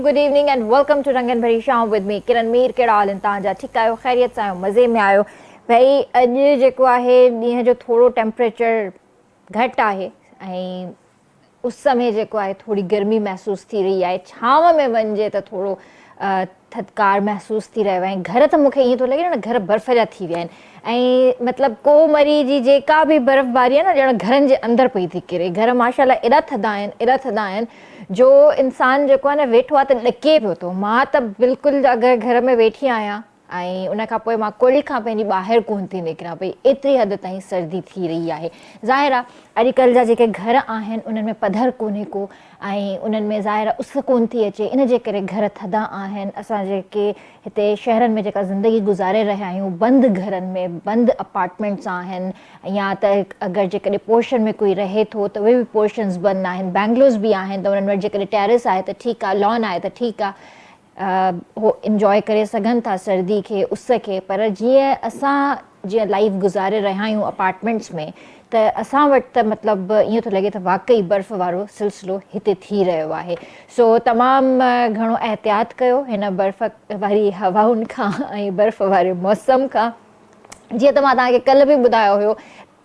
Good evening and welcome to रंगन भरी शाम विद मी किरण मीर। कहिड़ा हाल आहिनि तव्हांजा? ठीकु आहियो, ख़ैरियत सां आहियो, मज़े में आहियो? भई अॼु जेको आहे ॾींहं जो थोरो टेम्परेचर घटि आहे ऐं उस में जेको आहे थोरी गर्मी महसूसु थी रही आहे। छांव में वञिजे त थोरो थधिकार महसूसु थी रहियो आहे। घर त मूंखे ईअं थो लॻे न घर बर्फ़ जा थी विया आहिनि ऐं मतिलबु कोमरी जी जेका बि बर्फ़बारी आहे न ॼण घरनि जे अंदरि पई थी किरे। घर माशाल्लाह एॾा थधा आहिनि जो इंसानु जेको आहे न वेठो आहे त ॾके पियो थो। मां त बिल्कुलु अगरि घर में वेठी आहियां ऐं उन खां पोइ मां कुल खां पंहिंजी ॿाहिरि कोन थी निकिरां पई, एतिरी हद ताईं सर्दी थी रही आहे। ज़ाहिर आहे अॼुकल्ह जा जेके घर आहिनि उन्हनि में पधर कोन्हे को ऐं उन्हनि में ज़ाहिर उस कोन थी अचे, इन जे करे घर थधा आहिनि। असां जेके हिते शहरनि में जेका ज़िंदगी गुज़ारे रहिया आहियूं बंदि घरनि में, बंदि अपार्टमेंट्स आहिनि या त अगरि जेकॾहिं पोर्शन में कोई रहे थो त उहे बि पोर्शन्स बंदि आहिनि। बैंगलोस बि आहिनि त उन्हनि वटि जेकॾहिं टेरिस आहे त ठीकु आहे, लॉन आहे त ठीकु आहे, हो इंजॉय करे सघनि था सर्दी खे, उस खे। पर जीअं लाइफ गुज़ारे रहिया आहियूं अपार्टमेंट्स में त असां वटि त मतिलबु ईअं थो लॻे त वाक़ई बर्फ़ वारो सिलसिलो हिते थी रहियो आहे। सो तमामु घणो एहतियात कयो हिन बर्फ़ वारी हवाउनि खां ऐं बर्फ़ वारे मौसम खां। जीअं त मां तव्हांखे कल्ह बि ॿुधायो हुयो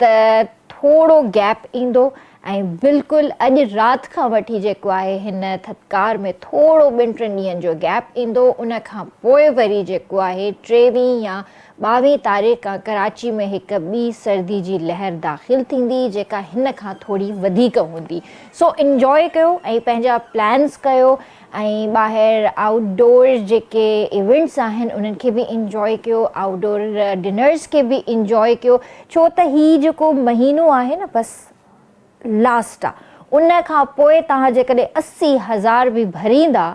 त थोरो गैप ईंदो ऐं बिल्कुलु अॼु राति खां वठी जेको आहे हिन थधिकार में थोरो 2-3 ॾींहंनि जो गैप ईंदो। उन खां पोइ वरी जेको आहे 23 या 22 तारीख़ खां कराची में हिकु ॿी सर्दी जी लहर दाख़िल थींदी जेका हिन खां थोरी वधीक हूंदी। सो इंजॉय कयो ऐं पंहिंजा प्लान्स कयो ऐं ॿाहिरि आउटडोर जेके इवेंट्स आहिनि उन्हनि खे बि इंजॉय कयो, आउटडोर डिनर्स खे बि इंजॉय कयो। छो त हीउ जेको महीनो आहे न बसि लास्ट आहे, उन खां पोइ तव्हां जेकॾहिं 80,000 बि भरींदा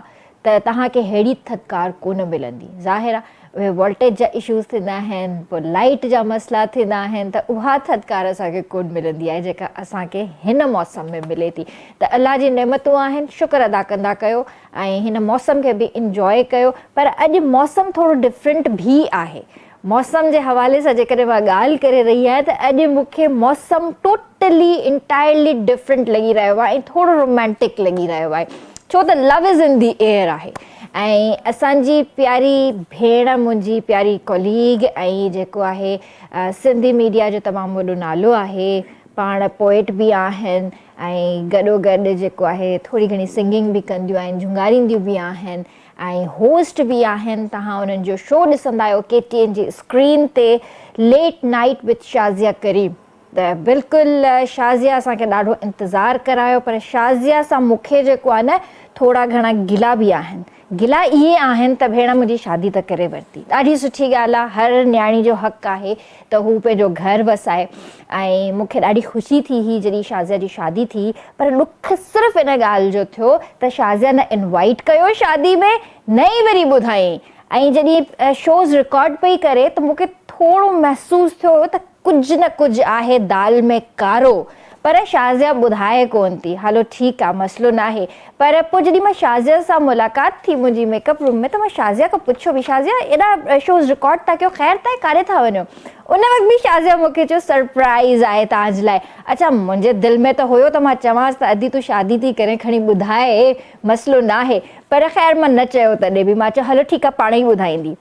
त तव्हांखे अहिड़ी थधिकार कोन मिलंदी। ज़ाहिर आहे उहे वोल्टेज जा इशूज़ थींदा आहिनि, पोइ लाइट जा मसइला थींदा आहिनि, त उहा थधिकार असांखे कोन मिलंदी आहे जेका असांखे हिन मौसम में मिले थी। त अलाह जी नेमतूं आहिनि, शुक्र अदा कंदा कयो ऐं हिन मौसम खे बि इंजॉय कयो। पर अॼु मौसम थोरो डिफरेंट बि आहे। मौसम जे हवाले सां जेकॾहिं मां ॻाल्हि करे रही आहियां त अॼु मूंखे मौसम टोटली इंटायरली डिफरेंट लॻी रहियो आहे ऐं थोरो रोमांटिक लॻी रहियो आहे। छो त love is in the air आहे ऐं असांजी प्यारी भेण, मुंहिंजी प्यारी कॉलीग ऐं जेको आहे सिंधी मीडिया जो तमामु वॾो नालो आहे, पाण पोइट बि आहिनि ऐं गॾोगॾु जेको आहे थोरी घणी सिंगिंग बि कंदियूं आहिनि, झुंगारींदियूं बि आहिनि ऐं होस्ट बि आहिनि। तव्हां उन्हनि जो शो ॾिसंदा आहियो KTN जी स्क्रीन ते, लेट नाइट विथ शाज़िया करीम। त बिल्कुलु शाज़िया असांखे ॾाढो इंतज़ारु करायो, पर शाज़िया सां मूंखे जेको आहे न थोरा घणा गिला बि आहिनि। गिला इहे आहिनि त भेण मुंहिंजी शादी त करे वरिती, ॾाढी सुठी ॻाल्हि आहे, हर न्याणी जो हक़ु आहे त हू पंहिंजो घरु वसाए ऐं मूंखे ॾाढी ख़ुशी थी हुई जॾहिं शाज़िया जी शादी थी। पर ॾुख सिर्फ़ु इन ॻाल्हि जो थियो त शाज़िया न इनवाइट कयो शादी में, न ई वरी ॿुधायईं। ऐं जॾहिं शोज़ रिकॉर्ड पई करे त मूंखे थोरो महसूसु थियो त कुझु न कुझु आहे दाल में कारो, पर शाज़िया ॿुधाए कोन थी। हलो ठीकु आहे, मसइलो न आहे। पर पोइ जॾहिं मां शाज़िया सां मुलाक़ात थी मुंहिंजी मेकअप रूम में त मां शाज़िया खां पुछियो बि, शाज़िया एॾा शोज़ रिकॉर्ड था कयो, ख़ैर था, काॾे था वञो? उन वक़्तु बि शाज़िया मूंखे चयो सरप्राइज़ आहे तव्हांजे लाइ। अच्छा, मुंहिंजे दिलि में त हुयो त मां चवांसि त अदी तूं शादी थी करे खणी ॿुधाए, मसइलो न आहे। पर ख़ैर मां न चयो, तॾहिं बि मां चयो हलो ठीकु आहे, पाण ई ॿुधाईंदी।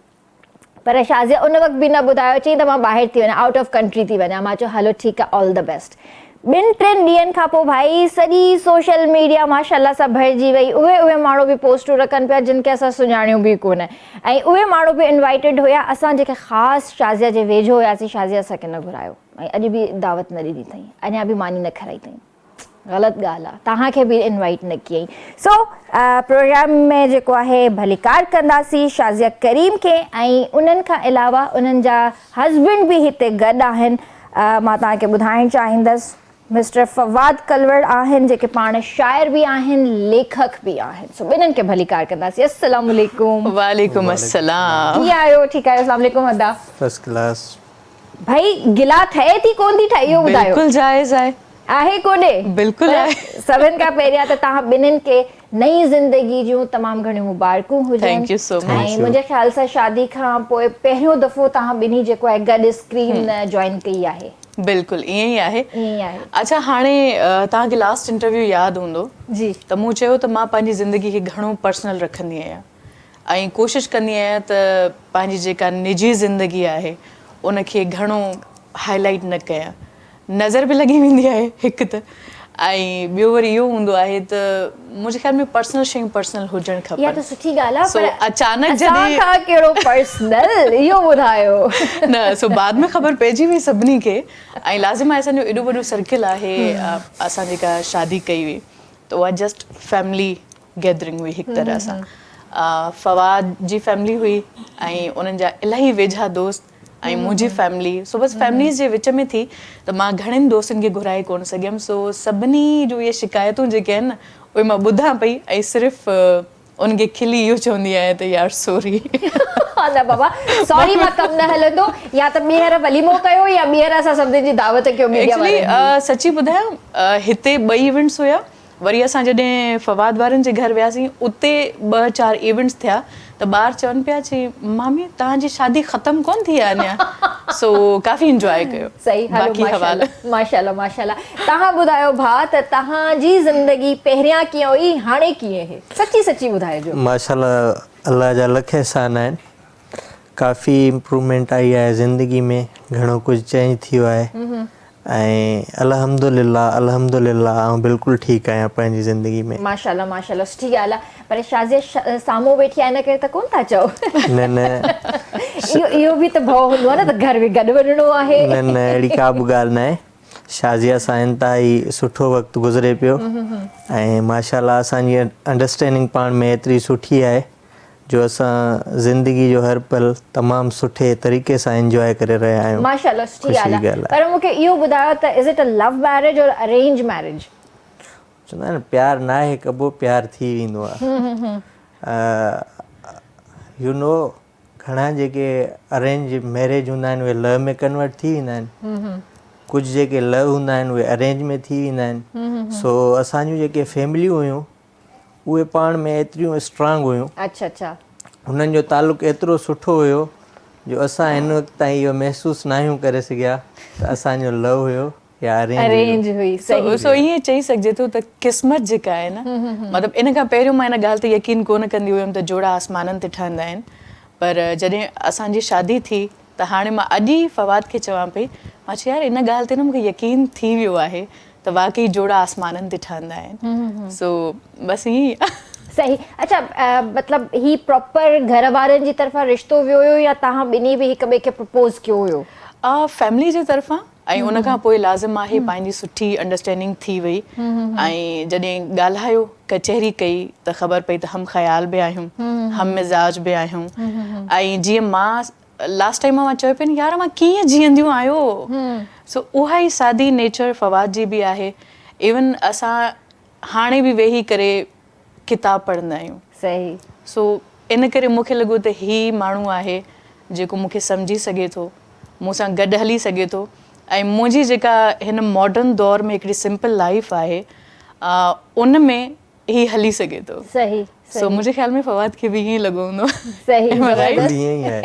पर शाज़िया उन वक़्तु बि न ॿुधायो, चई त मां ॿाहिरि थी वञा, आउट ऑफ कंट्री थी वञा। मां चयो हलो ठीकु आहे, ऑल द बेस्ट। 2-3 ॾींहंनि खां पोइ भाई सॼी सोशल मीडिया माशाल्लाह सां भरिजी वई। उहे माण्हू बि पोस्टूं रखनि पिया जिन खे असां सुञाणियूं बि कोन ऐं उहे माण्हू बि इनवाइटेड हुया। असां जेके ख़ासि शाज़िया जे वेझो हुयासीं, शाज़िया असांखे न घुरायो ऐं अॼु बि दावत न ॾिनी अथई, अञा बि मानी न खाराई अथई। ग़लति ॻाल्हि आहे, तव्हांखे बि इनवाइट न कयईं। सो प्रोग्राम में जेको आहे भलीकार कंदासीं शाज़िया करीम खे ऐं उन्हनि खां अलावा उन्हनि जा हस्बैंड बि हिते गॾु आहिनि। मां तव्हांखे ॿुधाइणु चाहींदसि मिस्टर फवाद कलवड़ आहिनि जेके पाण शाइर बि आहिनि, लेखक बि आहिनि। सो ॿिन्हिनि खे भलीकार कंदासीं। अस्सलाम वालेकुम। वालेकुम अस्सलाम। कीअं आहियो? ठीकु आहियो? अस्सलाम वालेकुम अदा। First class. भाई गिला ठहे थी कोन थी ठहे इहो ॿुधायो? बिल्कुलु जाइज़ आहे कोन्हे? बिल्कुलु आहे। सभिनि खां पहिरियां त तव्हां ॿिन्हिनि खे नई ज़िंदगी जूं तमामु घणियूं मुबारकूं हुजनि। Thank you so much. ऐं मुंहिंजे ख़्याल सां शादी खां पोइ पहिरियों दफ़ो तव्हां ॿिन्ही जेको आहे गॾु स्क्रीन जॉइन कई आहे। बिल्कुलु ईअं ई आहे। ईअं ई आहे। अच्छा, हाणे तव्हांखे लास्ट इंटरव्यू यादि हूंदो जी। त मूं चयो त मां पंहिंजी ज़िंदगी खे घणो पर्सनल रखंदी आहियां ऐं कोशिशि कंदी आहियां त पंहिंजी जेका निजी ज़िंदगी आहे उनखे घणो हाईलाइट न कयां। नज़र बि लॻी वेंदी आहे हिकु त, ऐं ॿियो वरी इहो हूंदो आहे त मुंहिंजे ख़्याल में पर्सनल शयूं पर्सनल हुजणु खपनि। इहा त सुठी ॻाल्हि आहे, सो पर अचानक असां खां कहिड़ो पर्सनल इहो ॿुधायो। न, सो बाद में ख़बर पइजी वई सभिनी खे। ऐं लाज़िम आहे, असांजो एॾो वॾो सर्किल आहे। असां जेका शादी कई हुई त उहा जस्ट फैमिली गैदरिंग हुई हिकु तरह सां। फवाद जी फैमिली हुई ऐं उन्हनि जा इलाही वेझा दोस्त ऐं मुंहिंजी फैमिली। सो बसि फैमिलीज़ जे विच में थी त मां घणनि दोस्तनि खे घुराए कोन सघियमि। सो सभिनी जो इहे शिकायतूं जेके आहिनि न उहे मां ॿुधां पई ऐं सिर्फ़ु उनखे खिली इहो चवंदी आहियां त यार सॉरी। न बाबा, सॉरी मां कमु न हलंदो, या त ॿीहर वलीमो कयो या ॿीहर असां सभिनी जी दावत कयो मीडिया वारनि जी। सची ॿुधायां, हिते 2 इवेंट्स हुया। वरी असां जॾहिं फवाद वारनि जे घर वियासीं उते 2-4 इवेंट्स थिया त ॿार चवनि पिया चई मामी तव्हांजी शादी ख़तमु कोन थी आहे अञा। सो काफ़ी इंजॉय कयो। सही, बाक़ी हवाला माशाल्लाह माशाल्लाह। तव्हां ॿुधायो भाउ त तव्हांजी ज़िंदगी पहिरियां कीअं हुई, हाणे कीअं आहे? सची सची ॿुधाइजो। माशाल्लाह, अल्लाह जा लख एहसान आहिनि। काफ़ी इम्प्रूवमेंट आई आहे ज़िंदगी में, घणो कुझु चेंज थियो आहे ऐं अल्हम्दुलिल्लाह आउं बिल्कुलु ठीकु आहियां पंहिंजी ज़िंदगी में। माशाल्लाह माशाल्लाह, सुठी ॻाल्हि आहे। पर शाज़िया साम्हूं वेठी आहे इन करे त कोन था चओ? न इहो बि त भउ हूंदो आहे न त घर बि गॾु वञिणो आहे। न अहिड़ी का बि ॻाल्हि न आहे। शाज़िया सां इंतिहाई सुठो वक़्तु गुज़रे पियो ऐं माशाल्लाह असांजी अंडरस्टैंडिंग पाण में एतिरी सुठी आहे जो असां ज़िंदगी जो हर पल तमामु सुठे तरीक़े सां एंजॉय करे रहिया आहियूं। माशाल्लाह, सुठी ॻाल्हि आहे। पर मूंखे इहो ॿुधायो त is it a love marriage और अरेंज मैरिज? चवंदा आहिनि प्यार न आहे कबो, प्यार थी वेंदो आहे। यू नो, घणा जेके अरेंज मैरिज हूंदा आहिनि उहे लव में कन्वर्ट थी वेंदा आहिनि। कुझु जेके लव हूंदा आहिनि उहे अरेंज में थी वेंदा आहिनि। सो असांजूं जेके फैमिलियूं हुयूं उहे पाण में एतिरियूं स्ट्रांग हुयूं। अच्छा। हुननि जो तालुक़ु एतिरो सुठो हुयो जो असां हिन वक़्तु ताईं इहो महसूसु न आहियूं करे सघिया त असांजो लव हुयो या अरेंज हुई। सो ईअं चई सघिजे थो त क़िस्मत जेका आहे न, मतिलबु इन खां पहिरियों मां इन ॻाल्हि ते यकीन कोन कंदी हुयमि त जोड़ा आसमाननि ते ठहंदा आहिनि। पर जॾहिं असांजी शादी थी त हाणे मां अॼु ई फवाद खे चवां पई, मां चयो यार इन ॻाल्हि ते न मूंखे यकीन थी वियो आहे त वाक़ई जोड़ा आसमाननि ते ठहंदा आहिनि। सो बसि ईअं ई आहे। सही। अच्छा, मतिलबु ही प्रॉपर घर वारनि जी तरफ़ां रिश्तो वियो हुयो या तव्हां ॿिन्ही बि हिक ॿिए खे प्रपोज़ कयो हुयो? फैमिली जे तरफ़ां ऐं उन खां पोइ लाज़िम आहे पंहिंजी सुठी अंडरस्टैंडिंग थी वई ऐं जॾहिं ॻाल्हायो कचहरी कई त ख़बर पई त हम ख़्याल बि आहियूं, हम मिज़ाज बि आहियूं। ऐं जीअं मां लास्ट टाइम मां चयो पिया यार मां कीअं जीअंदियूं आहियो। सो उहा ई सादी नेचर फवाद जी बि आहे। इवन असां हाणे बि वेही करे किताब पढ़ंदा आहियूं। सही। सो इन करे मूंखे लॻो त ही माण्हू आहे जेको मूंखे सम्झी सघे थो, मूंसां गॾु हली सघे थो ऐं मुंहिंजी जेका हिन मॉडर्न दौर में हिकिड़ी सिंपल लाइफ आहे उन में ही हली सघे थो। सही। सो मुंहिंजे ख़्याल में फवाद खे बि ईअं लॻो हूंदो। सही, बिल्कुलु ईअं ई आहे।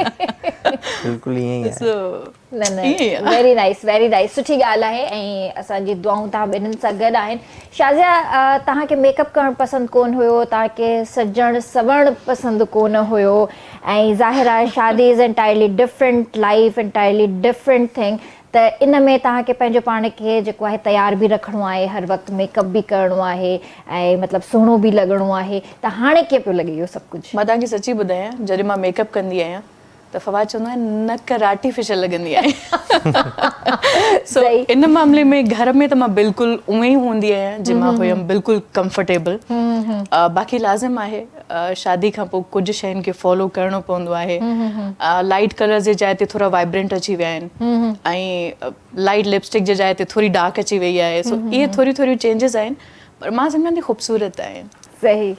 वेरी नाइस, सुठी ॻाल्हि आहे ऐं असांजी दुआऊं तव्हां ॿिन्हिनि सां गॾु आहिनि। शाज़िया, तव्हांखे मेकअप करणु पसंदि कोन हुयो, तव्हांखे सजणु सवरणु पसंदि कोन हुयो ऐं ज़ाहिर आहे शादी is entirely different life, entirely different thing. त इन में तव्हांखे पंहिंजो पाण खे जेको आहे तयारु बि रखिणो आहे, हर वक़्तु मेकअप बि करिणो आहे ऐं मतिलबु सुहिणो बि लॻणो आहे। त हाणे कीअं पियो लॻे इहो सभु कुझु? मां तव्हांखे सची ॿुधायां, जॾहिं मां मेकअप कंदी आहियां त फवाद चवंदो आहे न कर आर्टिफिशियल लॻंदी आहे। सो इन मामले में घर में त मां बिल्कुलु उहे ई हूंदी आहियां जे मां हुयमि बिल्कुलु कंफर्टेबल। बाक़ी लाज़िम आहे शादी खां पोइ कुझु शयुनि खे फॉलो करिणो पवंदो आहे। लाइट कलर जे जाइ ते थोरा वाइब्रेंट अची विया आहिनि ऐं लाइट लिपस्टिक जे जाइ ते थोरी डार्क अची वई आहे। सो इहे थोरियूं चेंजिस आहिनि पर मां सम्झां थी ख़ूबसूरत आहिनि। सही।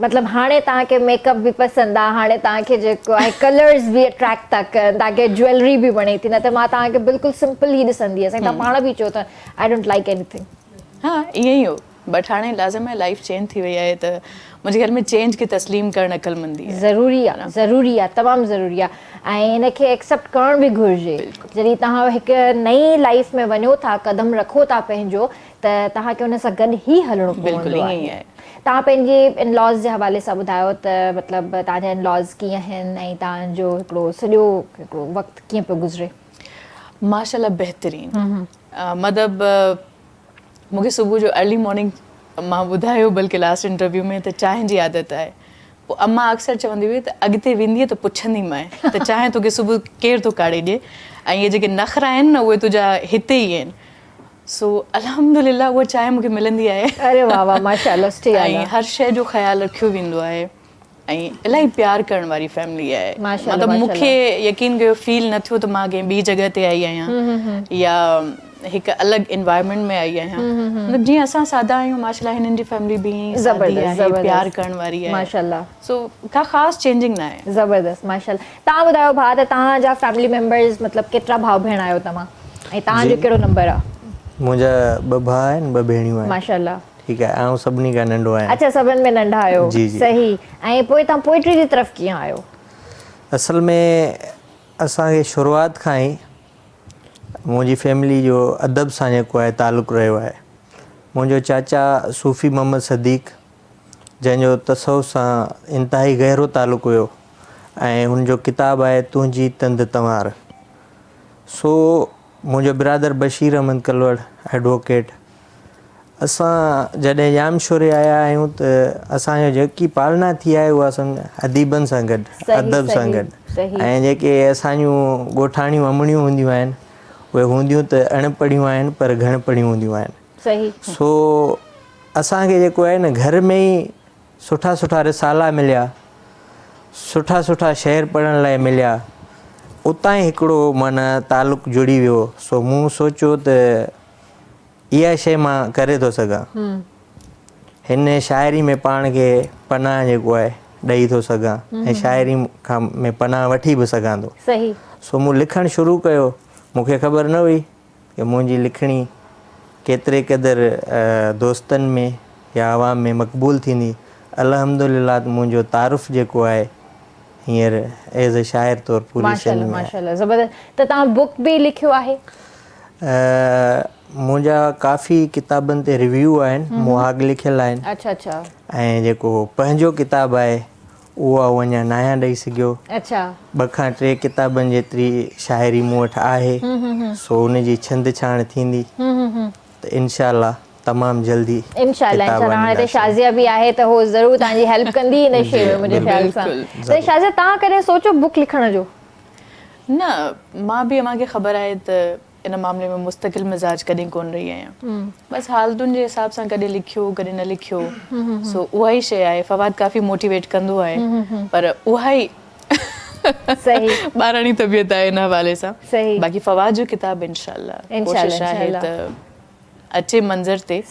मतिलबु हाणे तव्हांखे मेकअप बि पसंदि आहे, हाणे तव्हांखे जेको आहे कलर्स बि अट्रैक्ट था कनि, तव्हांखे ज्वेलरी बि वणे थी, न त मां तव्हांखे बिल्कुलु सिंपल ई ॾिसंदी हुअसि। तव्हां पाण बि चओ था आई डोंट लाइक एनीथिंग। हा ईअं ई हो, बट हाणे लाज़िम आहे लाइफ चेंज थी वई आहे त मुंहिंजे घर में चेंज खे तस्लीम करणु अक़लमंदी आहे। ज़रूरी आहे तमामु ज़रूरी आहे ऐं हिनखे एक्सेप्ट करण बि घुरिजे। जॾहिं तव्हां हिकु नई लाइफ में वञो था, कदम रखो था पंहिंजो, त तव्हांखे हुन सां गॾु ई हलणो पवंदो आहे। तव्हां पंहिंजे इन लॉज़ जे हवाले सां ॿुधायो त मतिलबु तव्हांजा इन लॉज़ कीअं आहिनि ऐं तव्हांजो हिकिड़ो सॼो हिकिड़ो वक़्तु कीअं पियो गुज़रे? माशाल्लाह बहितरीन। मतिलबु मूंखे सुबुह जो अर्ली मॉर्निंग मां ॿुधायो बल्कि लास्ट इंटरव्यू में त चांहि जी आदत आहे। पोइ अम्मा अक्सर चवंदी हुई त अॻिते वेंदीअ त पुछंदी माए त चांहि तोखे सुबुह केरु थो काढ़े ॾिए ऐं इहे जेके नख़रा आहिनि न उहे तुंहिंजा हिते ई आहिनि। सो अल्हम्दुलिल्लाह उहा चांहि मूंखे मिलंदी आहे। अरे वाह वाह माशाल्लाह। ऐं हर शइ जो ख़्यालु रखियो वेंदो आहे ऐं इलाही प्यार करण वारी फैमिली आहे। मतिलबु मूंखे यकीन कयो फील न थियो त मां कंहिं ॿी जॻह ते आई आहियां या हिकु अलॻि एनवायरमेंट में आई आहियां। मतिलबु जीअं असां सादा आहियूं माशाल्लाह हिननि जी फैमिली बि प्यार करण वारी आहे माशाल्लाह। सो का ख़ासि चेंजिंग न आहे। ज़बरदस्त माशाल्लाह। तव्हां ॿुधायो भाउ त तव्हांजा फैमिली मेंबर्स मतिलबु केतिरा भाउ भेण आहियो तव्हां ऐं तव्हांजो कहिड़ो नंबर आहे? मुंहिंजा 2 भाउ आहिनि 2 भेणियूं आहिनि। माशाल्लाह। ठीकु आहे। ऐं सभिनी खां नंढो आहियां। अच्छा सभिनि में नंढा आहियो। सही। ऐं पोइ तव्हां पोइट्री जी तरफ़ कीअं आहियो? असल में असांखे शुरूआत खां ई मुंहिंजी फैमिली जो अदब सां जेको आहे तालुक़ु रहियो आहे। मुंहिंजो चाचा सूफ़ी मोहम्मद सदीक़ जंहिंजो तसव्वुफ़ सां इंतिहाई गहरो तालुक़ु हुयो ऐं हुनजो किताबु आहे तुंहिंजी तंद तंवार। सो मुंहिंजो बिरादर बशीर अहमद कलवड़ एडवोकेट। असां जॾहिं जामशोरे आया आहियूं त असांजो जेकी पालना थी आहे उहा सम्झ अदीबनि सां गॾु अदब सां गॾु। ऐं जेके असांजूं ॻोठाणियूं अमड़ियूं हूंदियूं आहिनि उहे हूंदियूं त अणपढ़ियूं आहिनि पर घण पढ़ियूं हूंदियूं आहिनि। सो असांखे जेको आहे न घर में ई सुठा सुठा रिसाला मिलिया, सुठा सुठा शेर पढ़ण लाइ मिलिया, उतां ई हिकिड़ो माना तालुक़ु जुड़ी वियो। सो मूं सोचियो त इहा शइ मां करे थो सघां, हिन शाइरी में पाण खे पनाह जेको आहे ॾेई थो सघां ऐं शाइरी खां में पनाह वठी बि सघां थो। सो मूं लिखणु शुरू कयो। मूंखे ख़बर न हुई कि मुंहिंजी लिखणी केतिरे क़दुरु दोस्तनि में या आवाम में मक़बूल थींदी। अल्हम्दुलिल्लाह मुंहिंजो तारुफ़ जेको आहे हींअर एज़ अ शाइर तौरु पूरी सिंध में। माशाल्लाह ज़बरदस्त। त तव्हां बुक बि लिखियो आहे? मुंहिंजा काफ़ी किताबनि ते रिव्यू आहिनि, मुहाग लिखियल आहिनि। अच्छा अच्छा। ऐं जेको पंहिंजो किताबु आहे उहो अञा न आहियां ॾेई सघियो। अच्छा। 2 खां 3 किताबनि जेतिरी शाइरी मूं वटि आहे। सो उनजी छंद छाण थींदी त इंशाअल्लाह तमामु जल्दी। इंशाअल्लाह हाणे त शाज़िया बि आहे त उहो ज़रूरु तव्हांजी हेल्प कंदी हिन शइ में मुंहिंजे ख़्याल सां। त शाज़िया तव्हां कॾहिं सोचो बुक लिखण जो? न, मां बि मूंखे ख़बर आहे त इन मामले में मुस्तक़िल मिज़ाज कॾहिं कोन रही आहियां। बसि हालतुनि जे हिसाब सां कॾहिं लिखियो कॾहिं न लिखियो। सो उहा ई शइ आहे। फवाद काफ़ी मोटिवेट कंदो आहे पर उहा ई ॿारणी तबियत आहे इन हवाले सां। बाक़ी फवाद जो किताबु इंशाअल्लाह कोशिशि आहे त अचे मंज़र ते।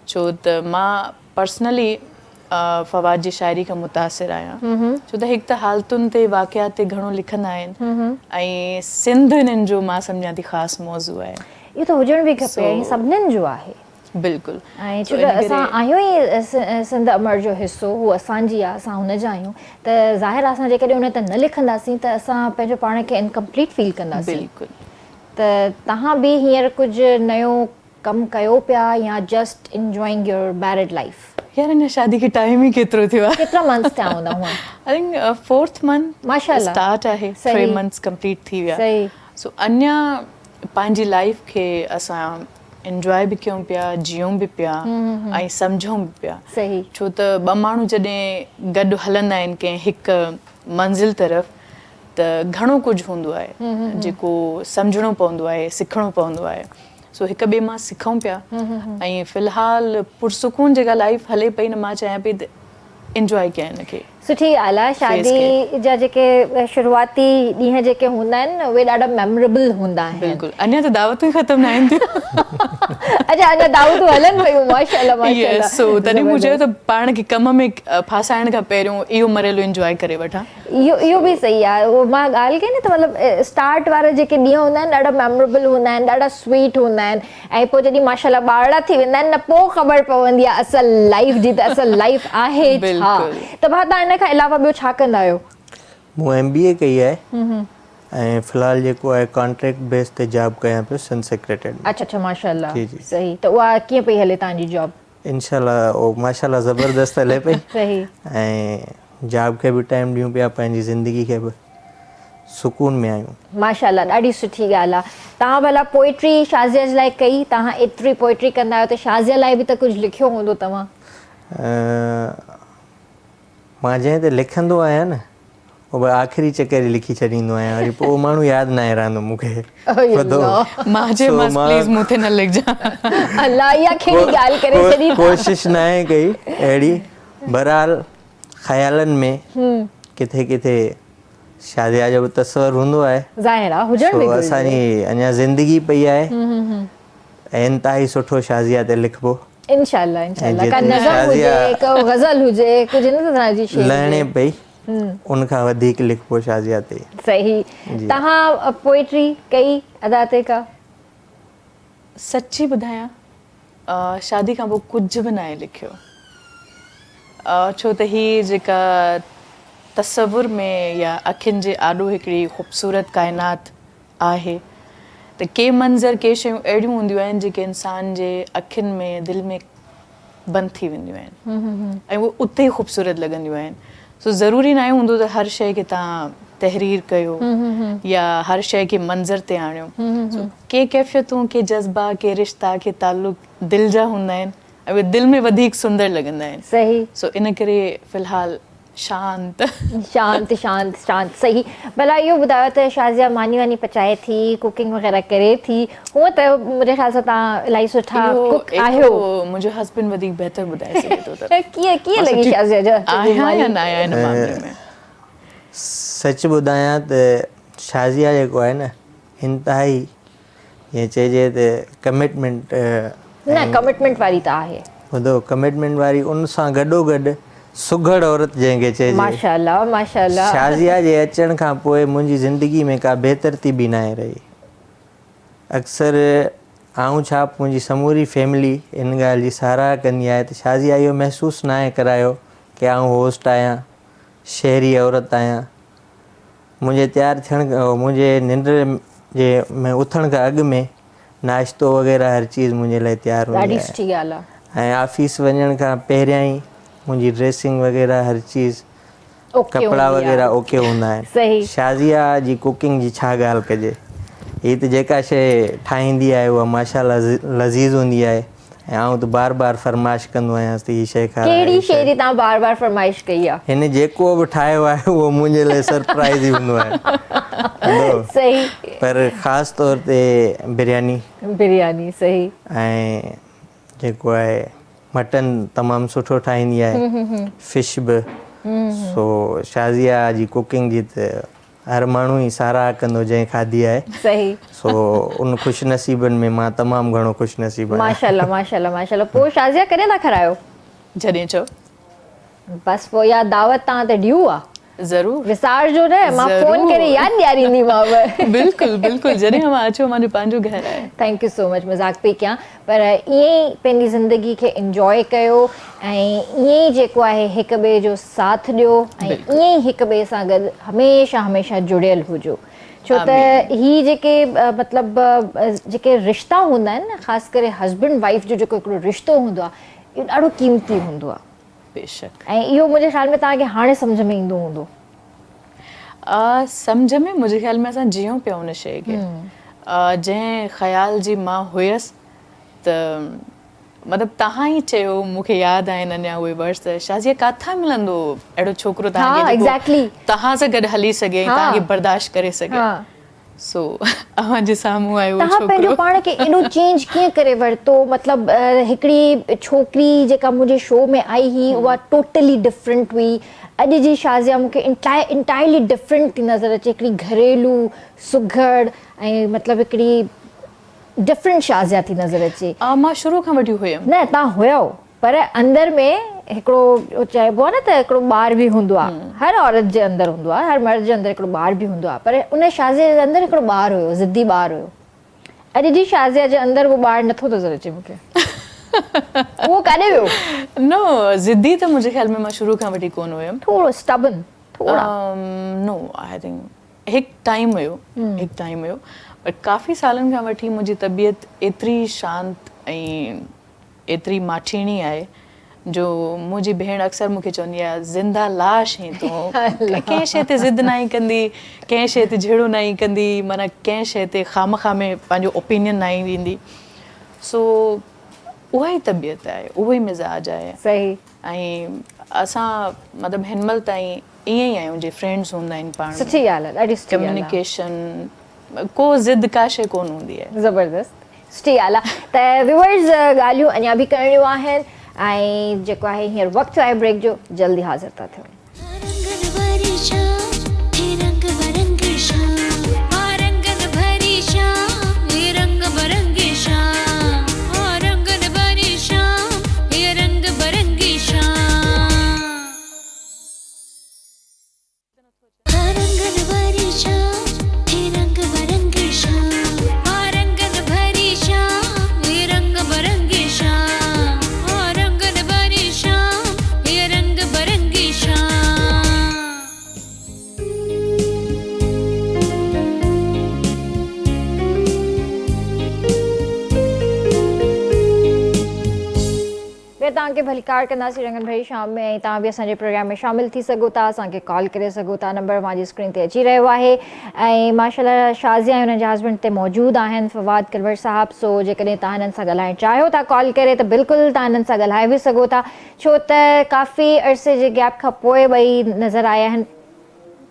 छो त मां पर्सनली फवाद जी शाइरी खां मुतासिर आहियां। छो त हिकु त हालतुनि ते वाक़ियात ते घणो लिखंदा आहिनि ऐं सिंध हिननि जो मां सम्झां थी ख़ासि मौज़ू आहे। इहो त हुजण बि खपे ऐं सभिनीनि जो आहे। बिल्कुलु। ऐं छो त असां आहियूं ई सिंध अमर जो हिसो, उहो असांजी आहे, असां हुनजा आहियूं त ज़ाहिर आहे असां जेकॾहिं उन ते न लिखंदासीं त असां पंहिंजो पाण खे इनकम्पलीट फील कंदासीं। बिल्कुलु। त तव्हां बि हींअर कुझु नयो कमु कयो पिया या just enjoying your married life? यार हिन शादी खे टाइम ई केतिरो थियो आहे? केतिरा मंथ्स थिया हूंदा हुआ? आई थिंक 4th मंथ माशाल्लाह स्टार्ट आहे। 3 मंथ्स कंप्लीट थी विया। सो अञा पंहिंजी लाइफ खे असां इंजॉय बि कयूं पिया, जियूं बि पिया ऐं सम्झूं बि पिया। छो त 2 माण्हू जॾहिं गॾु हलंदा आहिनि कंहिं हिकु मंज़िल तरफ़ त घणो कुझु हूंदो आहे जेको सम्झणो पवंदो आहे, सिखणो पवंदो आहे। सो हिक ॿिए मां सिखूं पिया ऐं फ़िलहाल पुरसुकून जेका लाइफ हले पई न मां चाहियां पई त इंजॉय कयां हिनखे। सुठी ॻाल्हि आहे। शादी जा जेके शुरूआती ॾींहं जेके हूंदा आहिनि न उहे ॾाढा मेमोरेबल हूंदा आहिनि। बिल्कुलु। अञा त दावतूं ई ख़तमु न आहिनि थियूं। अच्छा अञा दावतूं हलनि पियूं। माशाल्लाह माशाल्लाह। सो तॾहिं मूं चयो त पाण खे कम में फासाइण खां पहिरियों इहो मरेलो इंजॉय करे वठां। इहो बि सही आहे। उहो मां ॻाल्हि कई न त मतिलबु स्टार्ट वारा जेके ॾींहं हूंदा आहिनि ॾाढा मेमोरेबल हूंदा आहिनि, ॾाढा स्वीट हूंदा आहिनि, ऐं पोइ जॾहिं माशाल्लाह ॿारड़ा थी वेंदा आहिनि न पोइ ख़बर पवंदी आहे असल लाइफ जी, त असल लाइफ आहे छा। बिल्कुलु। त भाउ तव्हां इन खां अलावा ॿियो छा कंदा आहियो? मूं MBA कई आहे ऐं फ़िलहालु जेको आहे कॉन्ट्रैक्ट बेस ते जॉब कयां पियो सन सेक्रेटरी में। अच्छा माशाल्लाह, जी, जी। सही। त उहा कीअं पई हले तव्हांजी जॉब? इंशाल्लाह ओ माशाल्लाह ज़बरदस्त हले पई सही। ऐं जॉब खे बि टाइम ॾियूं पिया, पंहिंजी ज़िंदगी खे बि सुकून में आहियूं। माशाल्लाह, ॾाढी सुठी ॻाल्हि आहे। तव्हां भला पोइट्री शाज़िया जे लाइ कई? तव्हां एतिरी पोइट्री कंदा आहियो त शाज़िया लाइ बि त कुझु लिखियो हूंदो तव्हां? मां जंहिं ते लिखंदो आहियां न उहो आख़िरी चकर लिखी छॾींदो आहियां, वरी पोइ माण्हू यादि न रहंदो मूंखे। मां चयोमांसि प्लीज़ मूं ते न लिखजां। अल्लाह, इहा कहिड़ी ॻाल्हि करे छॾी? कोशिशि न आहे कई अहिड़ी, बहरहाल ख़्यालनि में किथे किथे शादिया जो बि तस्वर हूंदो आहे। ज़ाहिर आहे, हुजण बि घुरिजे। असांजी अञा ज़िंदगी पई आहे ऐं इंतिहाई सुठो शाज़िया ते लिखबो इंशाल्लाह इंशाल्लाह। का नज़म हुजे, का गज़ल हुजे, कुझु इन तरह जी शइ लहणे पई, उनखां वधीक लिखबो शाज़िया ते। सही। तव्हां पोइट्री कई अदा ते का? सची ॿुधायां, शादी खां पोइ कुझु बि न आहे लिखियो, छो त ही जेका तसवुर में या अखियुनि जे आॾो हिकिड़ी ख़ूबसूरत काइनात आहे, त के मंज़र के शयूं अहिड़ियूं हूंदियूं आहिनि जेके इंसान जे अखियुनि में दिलि में बंदि थी वेंदियूं आहिनि ऐं उहे उते ई ख़ूबसूरत लॻंदियूं आहिनि। सो ज़रूरी न हूंदो त हर शइ खे तव्हां तहरीर कयो या हर शइ खे मंज़र ते आणियो। के कैफ़ियतूं, के जज़्बा, के रिश्ता, के ताल्लुक़ दिलि जा हूंदा आहिनि ऐं उहे दिलि में वधीक सुंदर लॻंदा आहिनि। सही। सो इन करे फ़िलहालु शांत शांत शांत शांत। सही। भला इहो ॿुधायो त शाज़िया मानी वानी पचाए थी, कुकिंग वग़ैरह करे थी? हूअं त मुंहिंजे ख़्याल सां तव्हां इलाही सुठा कुक आहियो। मुंहिंजो हस्बैंड वधीक बहितर ॿुधाए सघे थो। त कीअं लॻी शाज़िया जो? आहियां या न आहियां हिन मामले में? सच ॿुधायां त शाज़िया जेको आहे न इंतिहाई ईअं चइजे त कमिटमेंट न, कमिटमेंट वारी त आहे। ॿुधो, कमिटमेंट वारी, उन सां गॾोगॾु सुघड़ औरत जंहिंखे चइजे। माशाल्लाह माशाल्लाह। शाज़िया जे अचण खां पोइ मुंहिंजी ज़िंदगी में का बेतरतीबी न आहे रही। अक्सर आऊं छा, मुंहिंजी समूरी फैमिली इन ॻाल्हि जी साराह कंदी आहे त शाज़िया इहो महसूसु न आहे करायो की आऊं होस्ट आहियां, शहरी औरत आहियां। मुंहिंजे तयारु थियणु, मुंहिंजे निंड जे में उथण खां अॻु में नाश्तो वग़ैरह हर चीज़ मुंहिंजे लाइ तयारु हूंदी आहे। ॾाढी सुठी ॻाल्हि आहे। ऐं ऑफिस वञण खां पहिरियां ई मुंहिंजी ड्रेसिंग वग़ैरह हर चीज़, कपिड़ा वग़ैरह ओके हूंदा आहिनि। सही। शाज़िया जी कुकिंग जी छा ॻाल्हि कजे, हीअ त जेका शइ ठाहींदी आहे उहा माशाल्लाह लज़ीज़ हूंदी आहे ऐं आऊं त बार बार फरमाइश कंदो आहियांसि त हीअ शइ खाराए। कहिड़ी शइ जी तव्हां बार बार फरमाइश कई आहे? हिन जेको बि ठाहियो आहे उहो मुंहिंजे लाइ सरप्राइज़ ई हूंदो आहे। सही। पर ख़ासि तौर ते बिरयानी। बिरयानी, सही। ऐं जेको आहे मटन तमामु सुठो ठाहींदी आहे, फिश बि। सो शाज़िया जी कुकिंग जी त हर माण्हू ई साराह कंदो जंहिं खाधी आहे। सही। सो उन ख़ुशनसीबनि में मां तमामु घणो ख़ुशनसीब आहियां। माशाल्लाह माशाल्लाह माशाल्लाह। पोइ शाज़िया कॾहिं था खारायो? जॾहिं चओ। बस पोइ इहा दावत तव्हां ते ड्यू आहे। ज़रूरु। विसारजो न, मां फ़ोन करे यादि ॾियारींदीमांव। बिल्कुलु बिल्कुलु, जॾहिं मां अचो, मुंहिंजो पंहिंजो घरु आहे। Thank you so much. मज़ाक पई कयां, पर ईअं ई पंहिंजी ज़िंदगी खे इंजॉय कयो ऐं ईअं ई जेको आहे हिक ॿिए जो साथ ॾियो ऐं ईअं ई हिक ॿिए सां गॾु हमेशह हमेशह जुड़ियल हुजो। छो त ही जेके मतिलबु जेके रिश्ता हूंदा आहिनि न, ख़ासि करे हस्बैंड वाइफ जो जेको हिकिड़ो रिश्तो हूंदो आहे, इहो ॾाढो क़ीमती हूंदो आहे। बेशक। ऐं इहो मुंहिंजे ख़्याल में तव्हांखे हाणे सम्झ में ईंदो हूंदो। सम्झ में मुंहिंजे ख़्याल में असां जियूं पिया उन शइ खे। जंहिं ख़्याल जी मां हुयसि त मतिलबु तव्हां ई चयो, मूंखे यादि आहिनि अञा उहे वर्ड्स, त शाज़िया काथां मिलंदो अहिड़ो छोकिरो तव्हांखे तव्हां सां गॾु हली सघे, तव्हांखे बर्दाश्त करे सघे। सो अव्हां जे साम्हूं आयो तव्हां पंहिंजो पाण खे एॾो चेंज कीअं करे वरितो? मतिलबु हिकिड़ी छोकिरी जेका मुंहिंजे शो में आई हुई उहा टोटली डिफरेंट हुई। अॼु जी शाज़िया मूंखे इंटायरली डिफरेंट थी नज़र अचे, हिकिड़ी घरेलू सुघड़ ऐं मतिलबु हिकिड़ी डिफरेंट शाज़िया थी नज़र अचे। मां शुरू खां वठी हुयमि। न, तव्हां हुयो, पर अंदर में हिकिड़ो चइबो आहे न त हिकिड़ो ॿार बि हूंदो आहे, हर औरत जे अंदरि हूंदो आहे, हर मर्द जे अंदरि हिकिड़ो ॿार बि हूंदो आहे, पर उन शाज़िया जे अंदरि हिकिड़ो ॿारु हुयो, ज़िद्दी ॿारु हुयो। अॼु जी शाज़िया जे अंदरि उहो ॿारु नथो नज़र अचे मूंखे। उहो काॾे वियो? नो, ज़िद्दी त मुंहिंजे ख़्याल में मां शुरू खां वठी कोन हुयमि। थोरो स्टबन, थोड़ा नो, आई थिंक हिकु टाइम हुयो, पर काफ़ी सालनि खां वठी मुंहिंजी तबियत एतिरी शांत ऐं एतिरी माठीणी आहे जो मुंहिंजी भेण अक्सर मूंखे चवंदी आहे, ज़िंदा लाश आहीं तूं, कंहिं शइ ते ज़िद न ई कंदी, कंहिं शइ ते झेड़ो न ई कंदी, माना कंहिं शइ ते खामखा में पंहिंजो ओपिनियन न ई ॾींदी। सो उहा ई तबियत आहे, उहो ई मिज़ाज आहे। सही। ऐं असां मतिलबु हिन महिल ताईं ईअं ई आहियूं जीअं फ्रेंड्स हूंदा आहिनि पाण में। सुठी ॻाल्हि आहे, ॾाढी सुठी ॻाल्हि आहे। कम्युनिकेशन, को ज़िद का शइ कोन हूंदी आहे। ज़बरदस्त, सुठी ॻाल्हि आहे। त व्यूअर्स ॻाल्हियूं अञा बि करणियूं आहिनि ऐं जेको आहे हींअर वक़्तु आहे ब्रेक जो, जल्दी हाज़िर था थियूं। तव्हांखे भलीकार कंदासीं रंगन भरी शाम में, ऐं तव्हां बि असांजे प्रोग्राम में शामिल थी सघो था, असांखे कॉल करे सघो था। नंबर मुंहिंजी स्क्रीन ते अची रहियो आहे ऐं माशाल्लाह शाज़िया ऐं हुनजे हस्बैंड ते मौजूदु आहिनि फवाद किलवर साहिबु। सो जेकॾहिं तव्हां हिननि सां ॻाल्हाइणु चाहियो था कॉल करे त बिल्कुलु तव्हां हिननि सां ॻाल्हाए बि सघो था, छो त काफ़ी अरसे जे गैप खां पोइ ॿई नज़र आया आहिनि।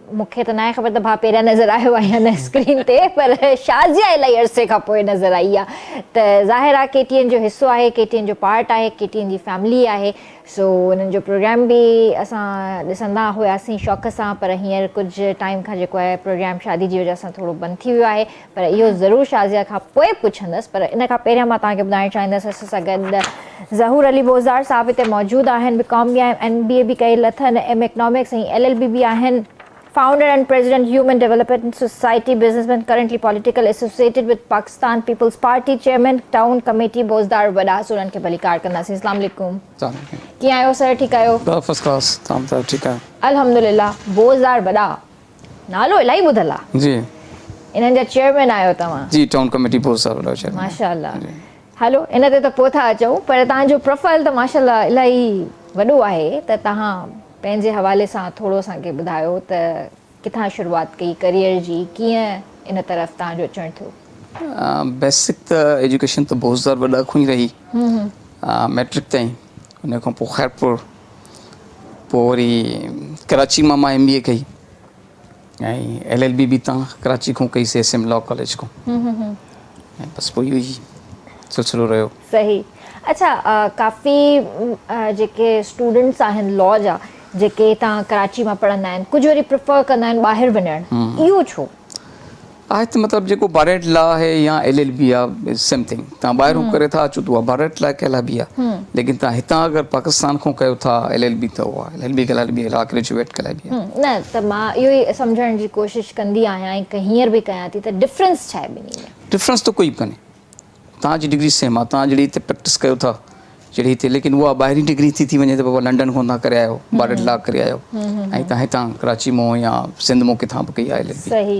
मूंखे त न आहे ख़बर त भाउ पहिरियां नज़र आयो आहे या न स्क्रीन ते, पर शाज़िया इलाही अरसे खां पोइ नज़र आई आहे। त ज़ाहिर आहे KTN जो हिसो आहे, KTN जो पार्ट आहे, KTN जी फैमिली आहे। सो उन्हनि जो प्रोग्राम बि असां ॾिसंदा हुआसीं शौक़ु सां, पर हींअर कुझु टाइम खां जेको आहे प्रोग्राम शादी जी वजह सां थोरो बंदि थी वियो आहे। पर इहो ज़रूरु शाज़िया खां पोइ पुछंदसि, पर इन खां पहिरियां मां तव्हांखे ॿुधाइणु चाहींदसि असां सां गॾु ज़हूर अली बोज़दार साहिबु हिते मौजूदु आहिनि। BCom बि आहिनि, MBA बि कयल अथनि, MA इकनॉमिक्स ऐं LLB बि आहिनि। Founder and President, Human Development Society, businessman, currently political associated with Pakistan People's Party, Chairman, Town Committee, Bozdar वॾा सुरन खे भलीकार कंदासीं। अस्सलाम वालेकुम। कीअं आहियो सर? ठीकु आहियो? First class. तव्हां त ठीकु आहियो? अल्हम्दुलिल्लाह। बोज़दार वॾा नालो इलाही ॿुधल आहे जी। इन्हनि जा चेयरमैन आहियो तव्हां? जी, टाउन कमेटी बोज़दार वॾा चेयरमैन। माशाल्लाह। हलो इन ते त पोइ था अचूं, पर तव्हांजो प्रोफाइल त माशाल्लाह इलाही वॾो आहे, त तव्हां पंहिंजे हवाले सां थोरो असांखे ॿुधायो त किथां शुरूआति कई करियर जी, कीअं इन तरफ़ तव्हांजो अचणु थियो? बेसिक त एजुकेशन त बोज़दार वॾा खां ई रही, मैट्रिक ताईं। उन खां पोइ ख़ैरपुर, पोइ वरी कराची मां MBA कई ऐं LLB बि तव्हां कराची खां कई, SM लॉ कॉलेज खां। ऐं बसि पोइ इहो ई सिलसिलो रहियो। सही। अच्छा, काफ़ी जेके स्टूडेंट्स आहिनि लॉ जा, जेके तव्हां कराची मां पढ़ंदा आहिनि, कुझु वरी प्रिफर कंदा आहिनि ॿाहिरि वञणु, इहो छो आहे? त मतिलबु जेको बारेट लॉ आहे या LLB आहे, सेम थिंग। तव्हां ॿाहिरों करे था अचो त उहा बारेट लॉ कयल बि आहे, लेकिन तव्हां हितां अगरि पाकिस्तान खां कयो था LLB, त उहा LLB कयल बि लॉ ग्रेजुएट कयल बि आहे। न, त मां इहो ई सम्झण जी कोशिशि कंदी आहियां ऐं हींअर बि कयां थी, त डिफरेंस छा आहे ॿिन्ही में? डिफरेंस त कोई बि कोन्हे। तव्हांजी डिग्री सेम आहे, तव्हां जहिड़ी हिते प्रैक्टिस कयो था जहिड़ी हिते, लेकिन उहा ॿाहिरीं डिग्री थी वञे त बाबा लंडन खां तव्हां करे आयो, बारेट लॉ करे आयो, ऐं तव्हां हितां कराची मां या सिंध मां किथां बि कई आहे LLB। सही,